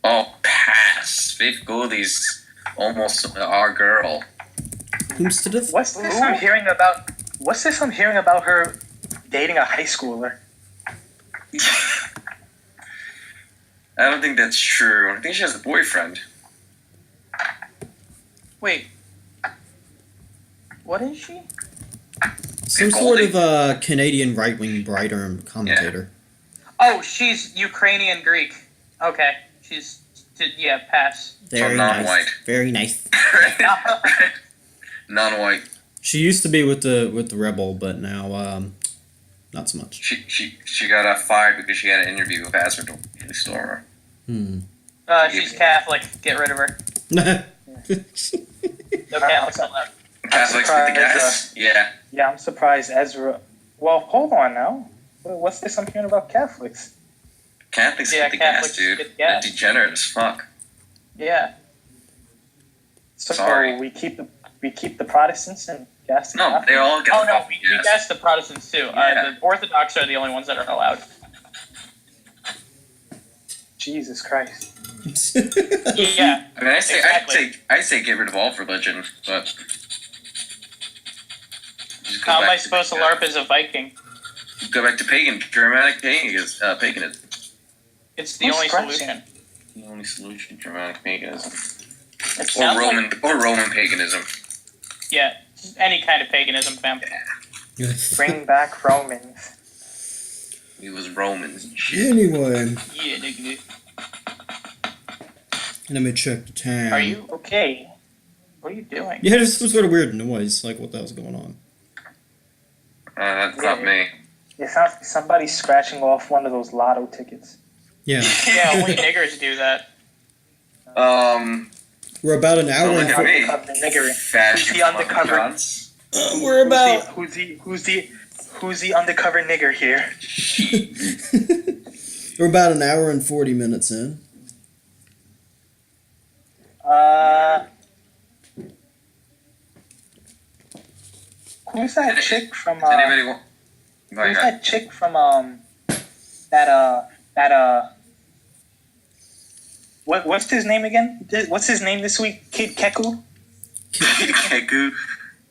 Oh, pass. Faith Goldie's almost our girl. Who's to the? What's this I'm hearing about? What's this I'm hearing about her dating a high schooler? I don't think that's true. I think she has a boyfriend. Wait. What is she? Some sort of Canadian right-wing writer commentator. Oh, she's Ukrainian Greek. Okay. She's... Yeah, pass. Very non-white. nice. Very nice. Non-white. She used to be with the Rebel, but now not so much. She got fired because she had an interview with Hazard to restore her. She's Catholic. Get rid of her. No Catholics allowed. Catholics with the gas? Yeah. Yeah, I'm surprised Ezra. Well, hold on now. What's this I'm hearing about Catholics? Catholics Yeah, get the Catholics gas, dude. get gas. They're degenerate as fuck. Yeah. So Sorry. we keep the Protestants and gas the No, Catholics? they all get Oh the no, fucking we gas. gas the Protestants too. Yeah. The Orthodox are the only ones that are allowed. Jesus Christ. Yeah. I mean, Exactly. I'd say get rid of all religion, but just go How am back I supposed to LARP as a Viking? Go back to Germanic paganism. It's the Who's only scratching? solution. The only solution, Germanic paganism, It or sounds Roman paganism. Yeah, any kind of paganism, fam. Bring back Romans. He was Romans and shit. Anyway, Yeah, nigga. let me check the time. Are you? Okay. What are you doing? Yeah, there's some sort of weird noise. Like, what the hell's going on? That's not me. It sounds like somebody's scratching off one of those lotto tickets. Yeah, Yeah, only niggers do that. we're about an hour. Don't And look at me. Undercover nigger. Fashion Who's the undercover? Johns. we're about. Who's the undercover nigger here? We're about an hour and 40 minutes in. Who's that chick from Does anybody want? Go who's ahead. that chick from that what's his name again? What's his name this week? Kid Keku? Keku.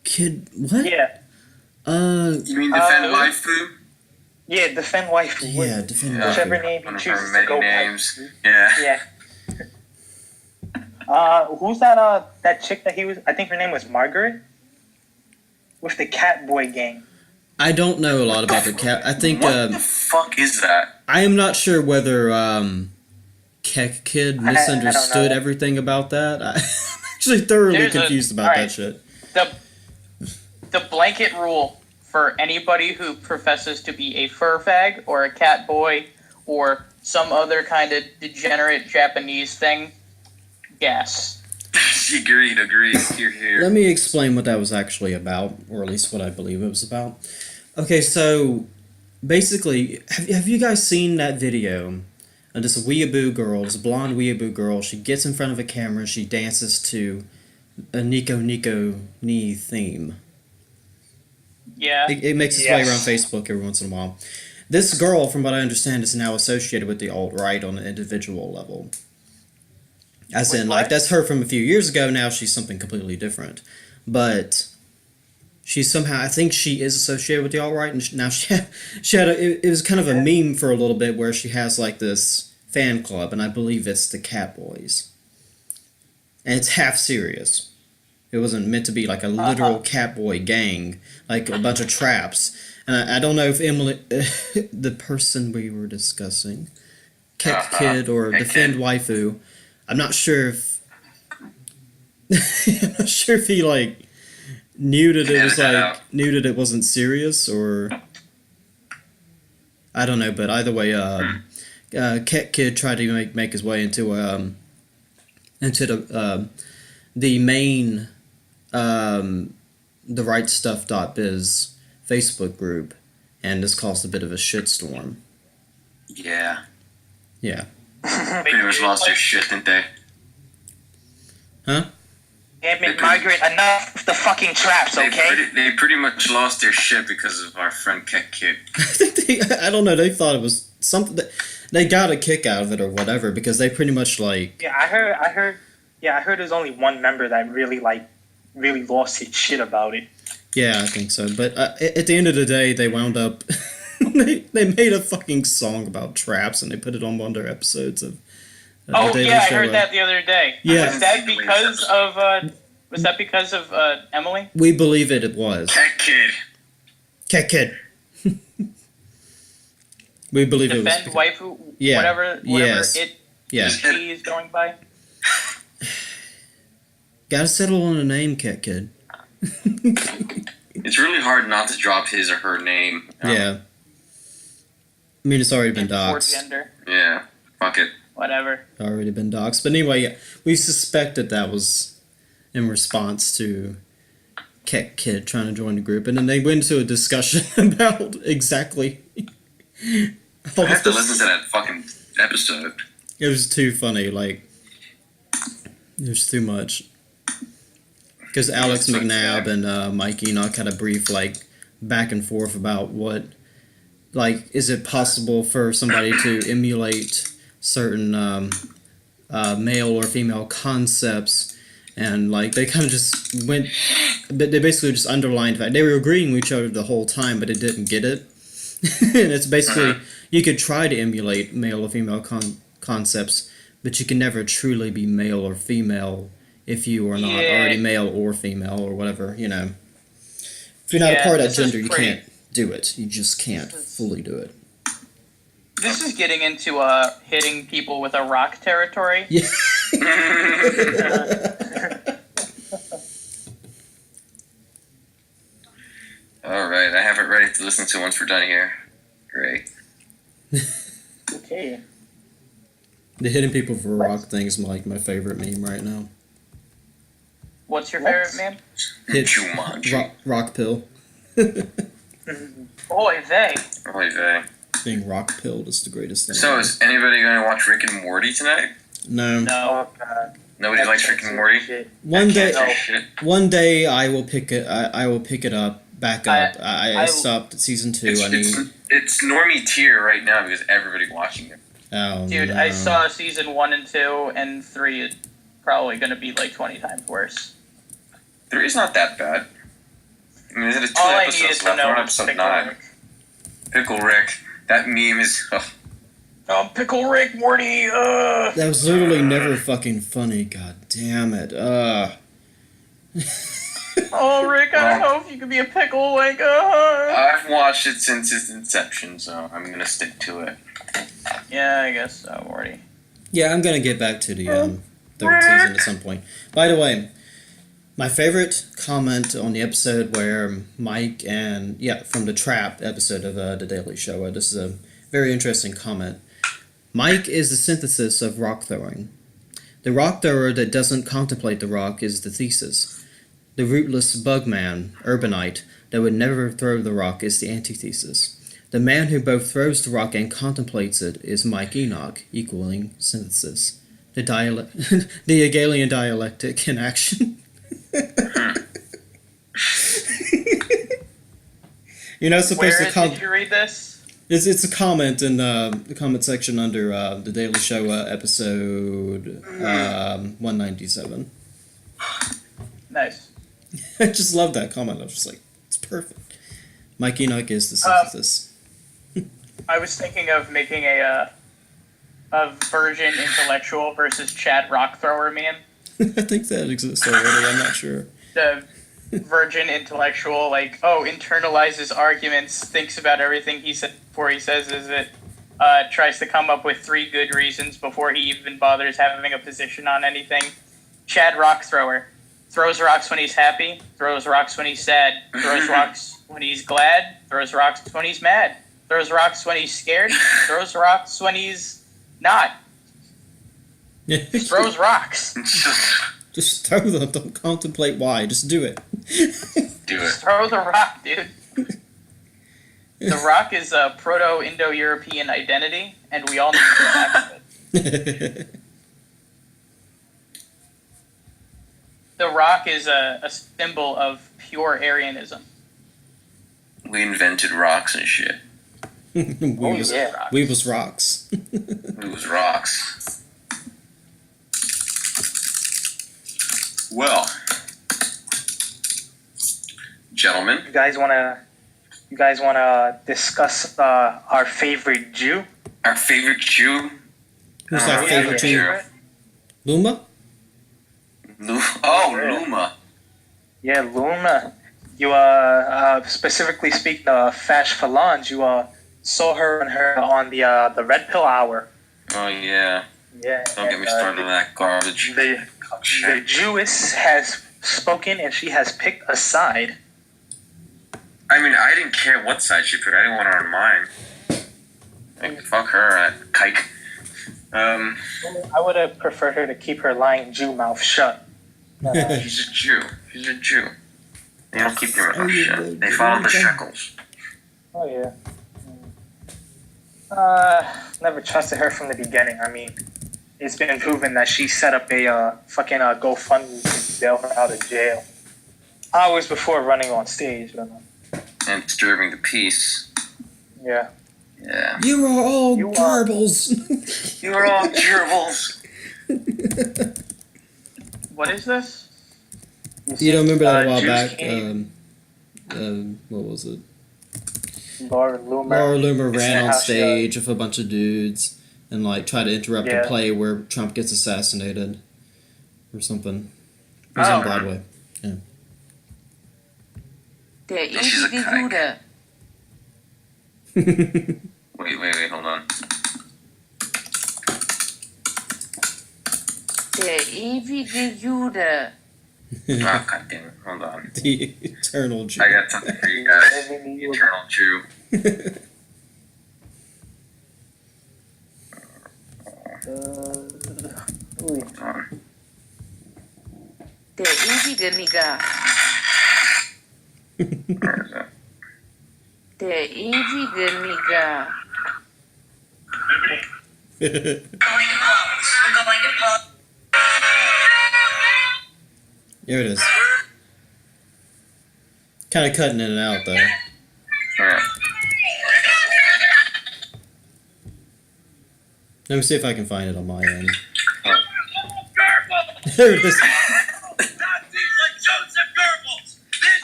Kid, what? Yeah. You mean defend who? waifu? Yeah, defend waifu. Yeah, defend Yeah. Whichever waifu. name he One of chooses her to many go names. by. Yeah. Yeah. Who's that chick that he was? I think her name was Margaret. With the Catboy gang. I don't know a lot about the cat. I think What the fuck is that? I am not sure whether Keck Kid I don't misunderstood know. everything about that. I'm actually thoroughly There's confused about alright. that shit. the blanket rule for anybody who professes to be a fur fag or a cat boy or some other kind of degenerate Japanese thing, gas. Agreed. Here. Let me explain what that was actually about, or at least what I believe it was about. Okay, so basically, have you guys seen that video? This weeaboo girl, this blonde weeaboo girl, she gets in front of a camera, she dances to a Nico Nico Ni theme. Yeah. It makes its way around Facebook every once in a while. This girl, from what I understand, is now associated with the alt-right on an individual level. As in, like, that's her from a few years ago, now she's something completely different. But she's somehow, I think she is associated with the alt-right, and now she had it was kind of a meme for a little bit where she has, like, this fan club, and I believe it's the Cat Boys. And it's half serious. It wasn't meant to be like a literal Catboy gang, like a bunch of traps. And I don't know if Emily, the person we were discussing, Kek Kid or Defend Waifu, I'm not sure if he like knew that it wasn't serious, or I don't know. But either way, Kek Kid tried to make his way into the main the rightstuff.biz Facebook group, and this caused a bit of a shitstorm. Yeah. Pretty much lost their shit, didn't they? Huh? Damn it, Margaret, enough of the fucking traps, okay? They pretty much lost their shit because of our friend Kek Kid. I don't know, they thought it was something that they got a kick out of it or whatever, because they pretty much like... Yeah, I heard there's only one member that really lost his shit about it. Yeah, I think so. But at the end of the day, they wound up... they made a fucking song about traps, and they put it on one of their episodes of Oh, the Daily yeah, Show. I heard that the other day. Yeah. Was that because of Emily? We believe it was. Kek Kid. We believe Defend it was. waifu, Yeah. whatever Yes. she is going by. Gotta settle on a name, Cat Kid. It's really hard not to drop his or her name. Yeah. I mean, it's already been Or doxed. gender, Yeah. Fuck it. whatever. Already been doxed. But anyway, yeah, we suspected that was in response to Cat Kid trying to join the group. And then they went into a discussion about exactly... I have to listen to that fucking episode. It was too funny, like... It was too much. Because Alex McNabb and Mike Enoch had a brief, like, back and forth about what... Like, is it possible for somebody to emulate certain male or female concepts? And, like, they kind of just went... They basically just underlined that. They were agreeing with each other the whole time, but it didn't get it. And it's basically... You could try to emulate male or female concepts, but you can never truly be male or female if you are not already male or female or whatever, you know. If you're not a part of that gender, you can't do it. You just can't fully do it. This is getting into hitting people with a rock territory. Yeah. Alright, I have it ready to listen to once we're done here. Great. Okay. The hitting people for rock thing is like my favorite meme right now. What's your favorite meme? Hit Jumanji. rock pill. Oy vey. Oy vey. Being rock pilled is the greatest thing. So, is anybody going to watch Rick and Morty tonight? No. No. Oh, God. Nobody likes Rick and Morty? Shit. One day, Shit. one day I will pick it. I will pick it up. Back up. I stopped at season 2. It's normie tier right now because everybody's watching it. Oh, Dude, no. I saw season 1 and 2, and 3 is probably going to be like 20 times worse. 3 is not that bad. I mean, there's 2 All I need episodes is to left. know We're on episode Pickle 9. Rick. Pickle Rick. That meme is... Oh, Pickle Rick, Morty, That was literally never fucking funny. God damn it. Oh, Rick, I hope you could be a pickle, like, I've watched it since its inception, so I'm going to stick to it. Yeah, I guess so, Morty. Yeah, I'm gonna get back to the third season at some point. By the way, My favorite comment on the episode where Mike and from the Trap episode of the Daily Show. This is a very interesting comment. Mike is the synthesis of rock throwing. The rock thrower that doesn't contemplate the rock is the thesis. The rootless bugman, urbanite, that would never throw the rock is the antithesis. The man who both throws the rock and contemplates it is Mike Enoch, equaling synthesis. The Hegelian dialectic in action. You're not supposed Where to did you read this? It's a comment in the comment section under the Daily Show episode 197. Nice. I just love that comment. I was just like, it's perfect. Mike Enoch is the synthesis. I was thinking of making a virgin intellectual versus Chad rock thrower man. I think that exists already. I'm not sure. The virgin intellectual, like, internalizes arguments, thinks about everything he said before he says it, tries to come up with 3 good reasons before he even bothers having a position on anything. Chad rock thrower. Throws rocks when he's happy, throws rocks when he's sad, throws rocks when he's glad, throws rocks when he's mad, throws rocks when he's scared, throws rocks when he's not. Just throws rocks. Just throw them. Don't contemplate why. Just do it. Do Just it. throw the rock, dude. The rock is a Proto-Indo-European identity, and we all need to go back to it. The rock is a symbol of pure Aryanism. We invented rocks and shit. we was rocks. We was rocks. Well, gentlemen, You guys wanna discuss our favorite Jew? our favorite Jew. Who's our favorite Jew? Luma? Luma. Yeah, Luna. You specifically speaking of Fash Falange, you saw her on the Red Pill Hour. Oh yeah. Yeah. Don't get me started on that garbage. The Jewess has spoken and she has picked a side. I mean, I didn't care what side she picked. I didn't want her on mine. Like, fuck her, kike. I would have preferred her to keep her lying Jew mouth shut. She's a Jew. She's a Jew. They don't keep their mouth shut. They follow the shekels. Oh yeah. Never trusted her from the beginning. I mean, it's been proven that she set up a fucking GoFundMe to bail her out of jail hours before running on stage. And disturbing the peace. Yeah. Yeah. You are all garbles. You are all gerbils. What is this? You don't remember that a while Jews back? came- What was it? Laura Loomer. Laura Loomer It's ran how on she, stage with a bunch of dudes and like tried to interrupt Yeah. a play where Trump gets assassinated or something. It was on Broadway. Yeah. Der She's a ewige kike. Jude. Wait, hold on. Der ewige Jude. Oh, God damn it. Hold on. The eternal Jew. I got something for you guys. The Eternal Jew. Hold on. Der ewige Nigger. Where is it? Der ewige Nigger. Here it is. Kind of cutting in and out though. Yeah. Let me see if I can find it on my end. There it is.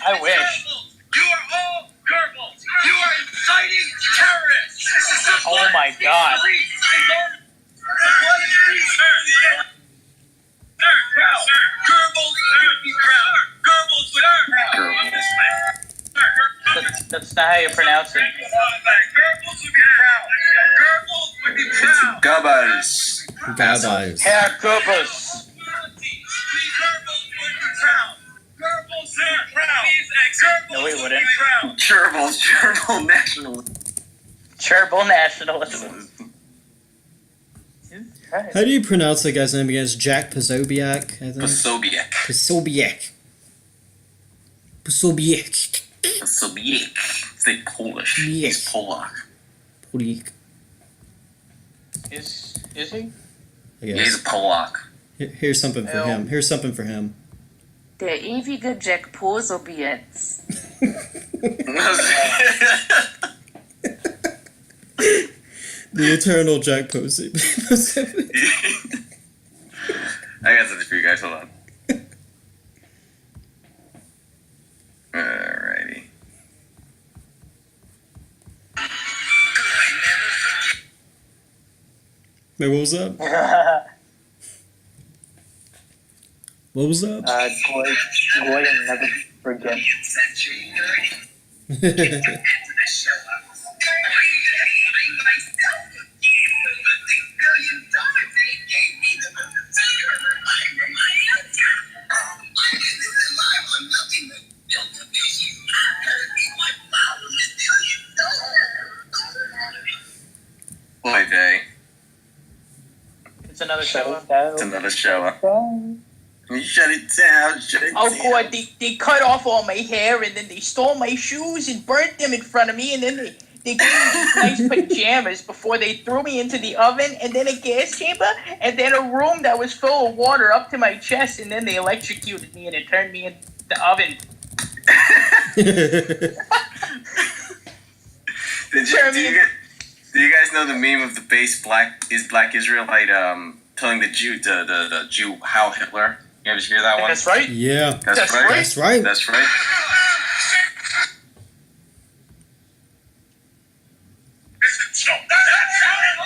I wish. You are all Goebbels. You are inciting terrorists. Oh my God. That's not how you pronounce it. Goebbels. Goodbyes. Herr Goebbels. No, we wouldn't. Gerbil national. Gerbil nationalism. How do you pronounce that guy's name again? It's Jack Posobiec, I think. Posobiec. Posobiec. Posobiec. Posobiec. It's like Polish. Yes. He's Polak. Polik. Is he? I Yeah, guess. he's a Polak. Here's something for him. Here's something for him. Der ewige Jack Posobiec. The eternal Jack Posey. I got something for you guys. Hold on. Alrighty. Wait, what was that? What was that? Goy and never forget. Boy day. It's another show. It's another show. You shut it down. Shut it Oh down. god, they cut off all my hair and then they stole my shoes and burnt them in front of me and then they gave me these nice pajamas before they threw me into the oven and then a gas chamber and then a room that was full of water up to my chest and then they electrocuted me and it turned me into the oven. Do you guys know the meme of the base black Israelite telling the Jew how Hitler? You ever hear that one? That's right. Yeah. That's right. That's right. That's right.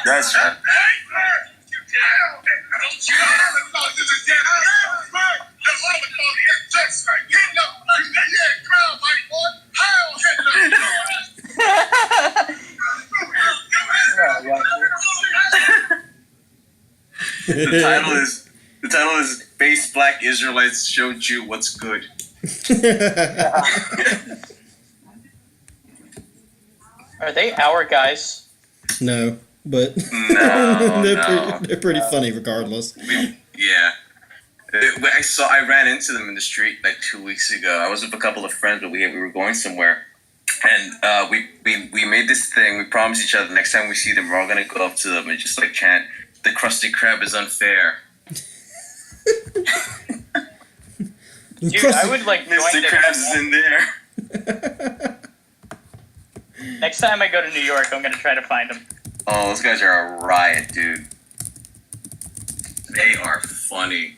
That's right. The title is Base Black Israelites Showed You What's Good. Are they our guys? No, but No, they're pretty funny regardless. Yeah. I ran into them in the street like 2 weeks ago. I was with a couple of friends, but we were going somewhere. And we made this thing. We promised each other next time we see them, we're all going to go up to them and just like chant, "The Krusty Krab is unfair." Dude, I would like join Mr. them. Krabs is in there. Next time I go to New York, I'm gonna try to find them. Oh, those guys are a riot, dude. They are funny.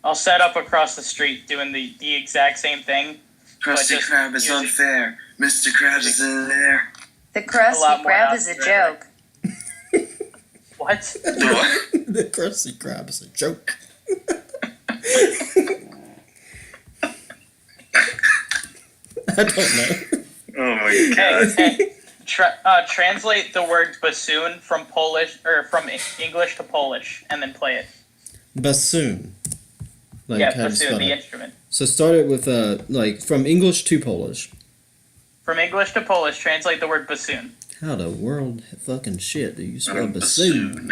I'll set up across the street doing the exact same thing. Krusty just Krab is music. unfair. Mr. Krabs is in there. The A Krusty lot more Krab is a out joke. What? The Krusty Krab is a joke. I don't know. Oh my god. Hey, translate the word bassoon from Polish or from English to Polish, and then play it. Bassoon. Like, Yeah, how do you bassoon, spell the it? instrument. So start it with like from English to Polish. From English to Polish, translate the word bassoon. How the world fucking shit do you spell bassoon?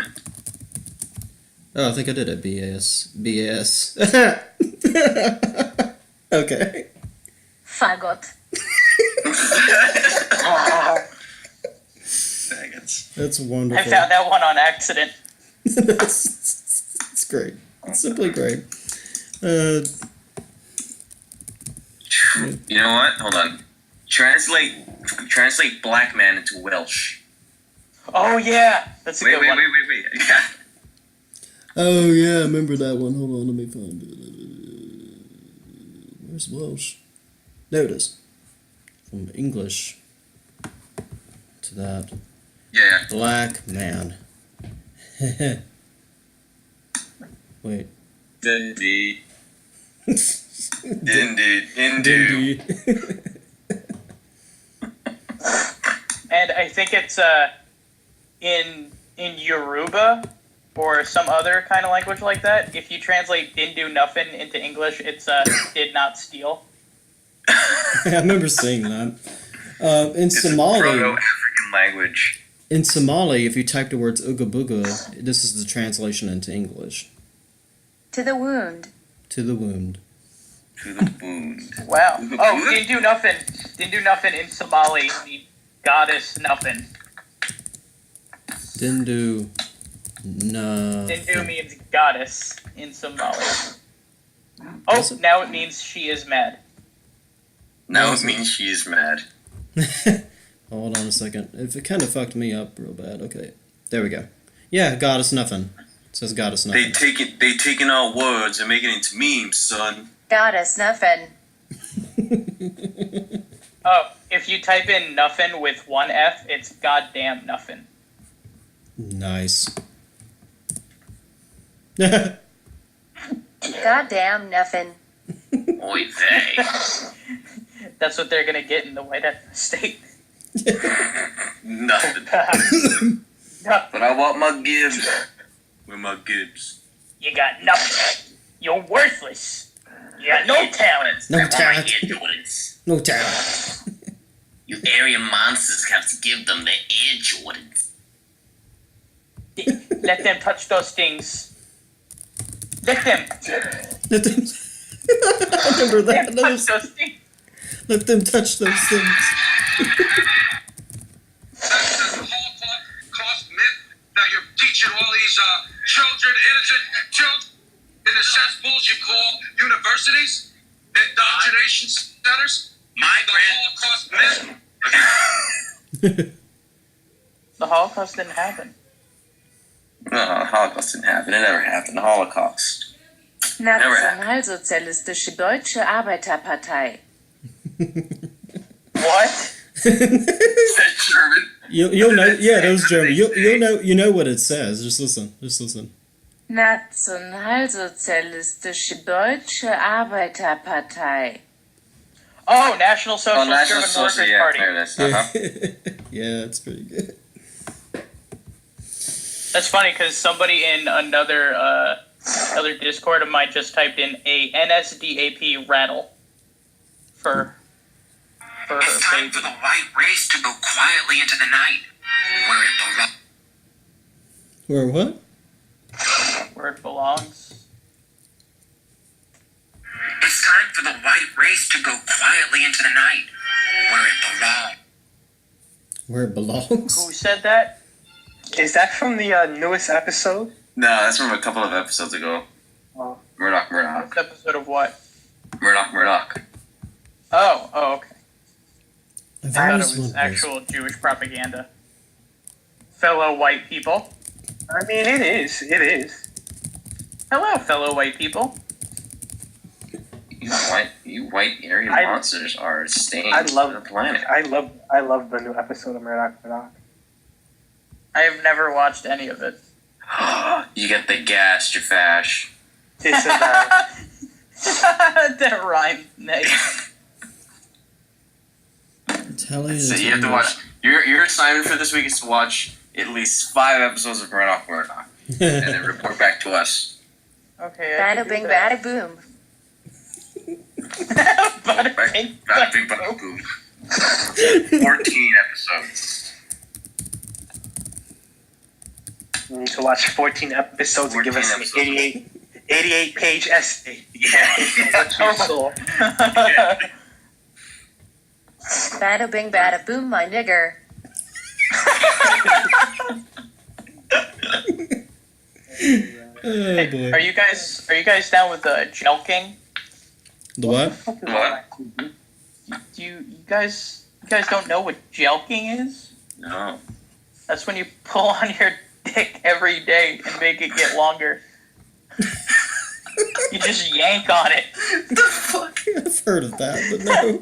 Oh, I think I did it. BS. Okay. Fagot. Faggots. That's I wonderful. found that one on accident. It's great. It's simply great. You know what? Hold on. Translate black man into Welsh. Oh yeah, that's a Wait. good one. Yeah. Oh yeah, I remember that one. Hold on, let me find it. Where's Welsh? There it is. From English to that. Yeah. Black man. Wait. Indeed. Indeed. Dindy. And I think it's in Yoruba or some other kind of language like that. If you translate "didn't do nothing" into English, it's "did not steal." I remember seeing that. In It's Somali, a Proto-African language. in Somali, if you type the words Ooga Booga, this is the translation into English. To the wound. To the wound. To the wound. Wow. Ooga Oh, booga? didn't do nothing. Didn't do nothing in Somali. The goddess nothing. Didn't do. No. Didn't do means goddess in Somali. Oh, Does it? now it means she is mad. Now it means she is mad. Hold on a second. It kind of fucked me up real bad. Okay. There we go. Yeah, goddess nothing. It says goddess nothing. They taking our words and making it into memes, son. Goddess nothing. Oh, if you type in nothing with one F, it's goddamn nothing. Nice. Goddamn nothing. Oy vey. That's what they're gonna get in the white state. Nothing. But I want my Gibbs. Where my Gibbs? You got nothing. You're worthless. You got no talent. No talent. Jordans. No talent. You Aryan monsters have to give them their Air Jordans. Let them touch those things. Let them. Let them. I remember Let that. them touch those things. Let them touch those things. That's just a Holocaust myth that you're teaching all these children, innocent children, in the cesspools you call universities, indoctrination centers. The Holocaust myth. The Holocaust didn't happen. No, the Holocaust didn't happen. It never happened. The Holocaust. Nationalsozialistische Deutsche Arbeiterpartei. What? Is that German? You'll know. Yeah, that was German. You'll know. You know what it says. Just listen. Just listen. Nationalsozialistische Deutsche Arbeiterpartei. Oh, National Socialist National German Social, Workers yeah, Party. there it is. Yeah, yeah, it's pretty good. That's funny because somebody in another other Discord of mine just typed in a NSDAP rattle for her It's time baby. for the white race to go quietly into the night, where it belongs. Where what? Where it belongs. It's time for the white race to go quietly into the night, where it belongs. Where it belongs? Who said that? Is that from the newest episode? No, that's from a couple of episodes ago. Oh. Murdoch. This episode of what? Murdoch. Oh, okay. I've I thought it always was wondered. actual Jewish propaganda. Fellow white people. I mean, it is. It is. Hello, fellow white people. You white Aryan I- monsters are staying I love the planet. I love the new episode of Murdoch. I have never watched any of it. You get the gas, Jafash. This is That rhyme. Nice. Tell you So the you have to truth. watch. Your assignment for this week is to watch at least 5 episodes of Murdoch, and then report back to us. Okay. Bada bing, bada boom. Bada bing, Bada bing, bada bada boom. boom. 14 episodes. you need to watch 14 episodes and give us an 14 88-page essay. Yeah. That's cool. Bada bing, bada boom, my nigger. Oh boy. Are you guys down with the jelking? The what? What? Do you guys don't know what jelking is? No. That's when you pull on your dick every day and make it get longer. You just yank on it. The fuck? I've heard of that, but no.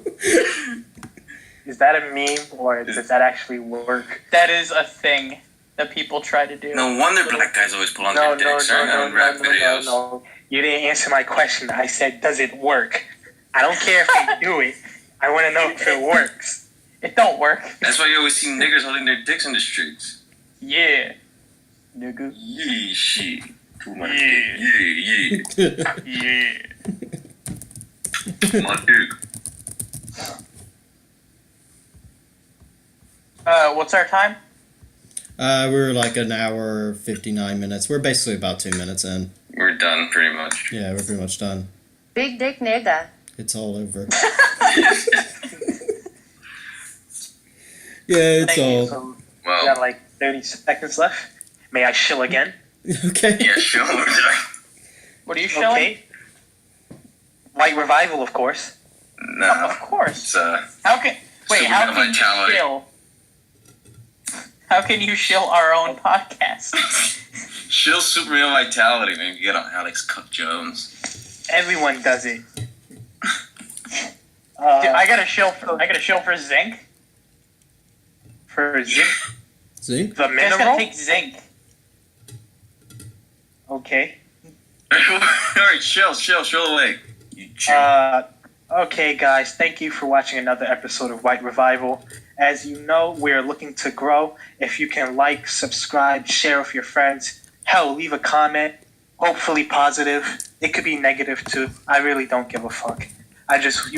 Is that a meme or does that actually work? That is a thing that people try to do. No wonder black guys always pull on No, their dicks on rap videos. no. You didn't answer my question. I said, does it work? I don't care if they do it. I want to know if it works. It don't work. That's why you always see niggers holding their dicks in the streets. Yeah. Nigga. Yeah, shit. Too much Yeah. dick. Yeah. Yeah. My dick. What's our time? We're like an hour 59 minutes. We're basically about 2 minutes in. We're done, pretty much. Yeah, we're pretty much done. Big dick nigga. It's all over. Yeah, it's all. So we Well, got like 30 seconds left. May I shill again? Okay. yeah, sure. What are you showing? Okay. White Revival, of course. No, Of course. it's How can how Superman can you vitality. shill? How can you shill our own podcast? Shill Superman Vitality, man. You get on Alex Cook Jones. Everyone does it. Dude, I got a shill for zinc. For zinc, Zinc? the You guys gotta mineral. take zinc. Okay. Alright, chill away. You chill. Okay, guys, thank you for watching another episode of White Revival. As you know, we're looking to grow. If you can like, subscribe, share with your friends, hell, leave a comment, hopefully positive. It could be negative too. I really don't give a fuck. I just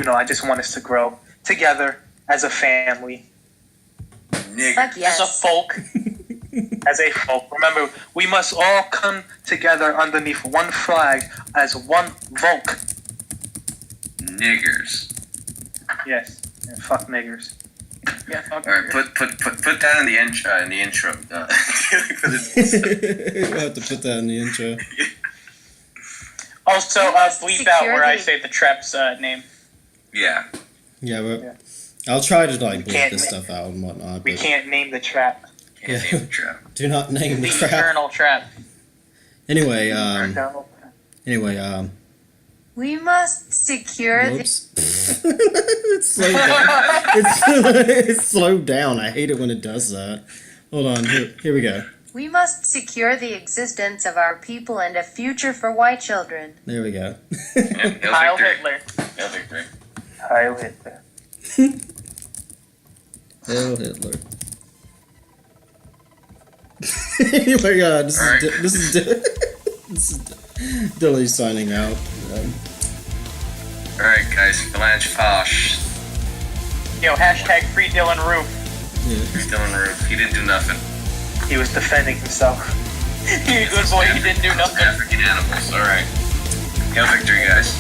want us to grow together as a family, Nigga. Fuck yes. As a folk. as a folk. Remember, we must all come together underneath one flag as one Volk. Niggers. Yes, and fuck niggers. Yeah, fuck. Alright, put that in the intro. We'll have to put that in the intro. Also, bleep out where I Security. say the trap's name. Yeah. Yeah, Yeah. I'll try to like bleep can't this ma- stuff out and whatnot. We But can't name the trap. Can't Yeah. name the trap. do not name the The trap. eternal trap. Anyway, No. We must secure the whoops. It's slowed down. It's slowed down. I hate it when it does that. Hold on. Here we go. We must secure the existence of our people and a future for white children. There we go. Yeah, Kyle victory. Hitler. Hail victory. Heil Hitler. Hail Hitler. Anyway, this Alright. is Dilly signing out. Alright, guys. Blanche Fosh. Yo, hashtag free Dylan Roof. Yeah. Still on the roof. He didn't do nothing. He was defending himself. You good boy, you didn't do nothing. African animals. Alright. Hail victory, guys.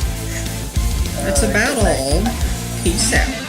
That's about all. Peace out.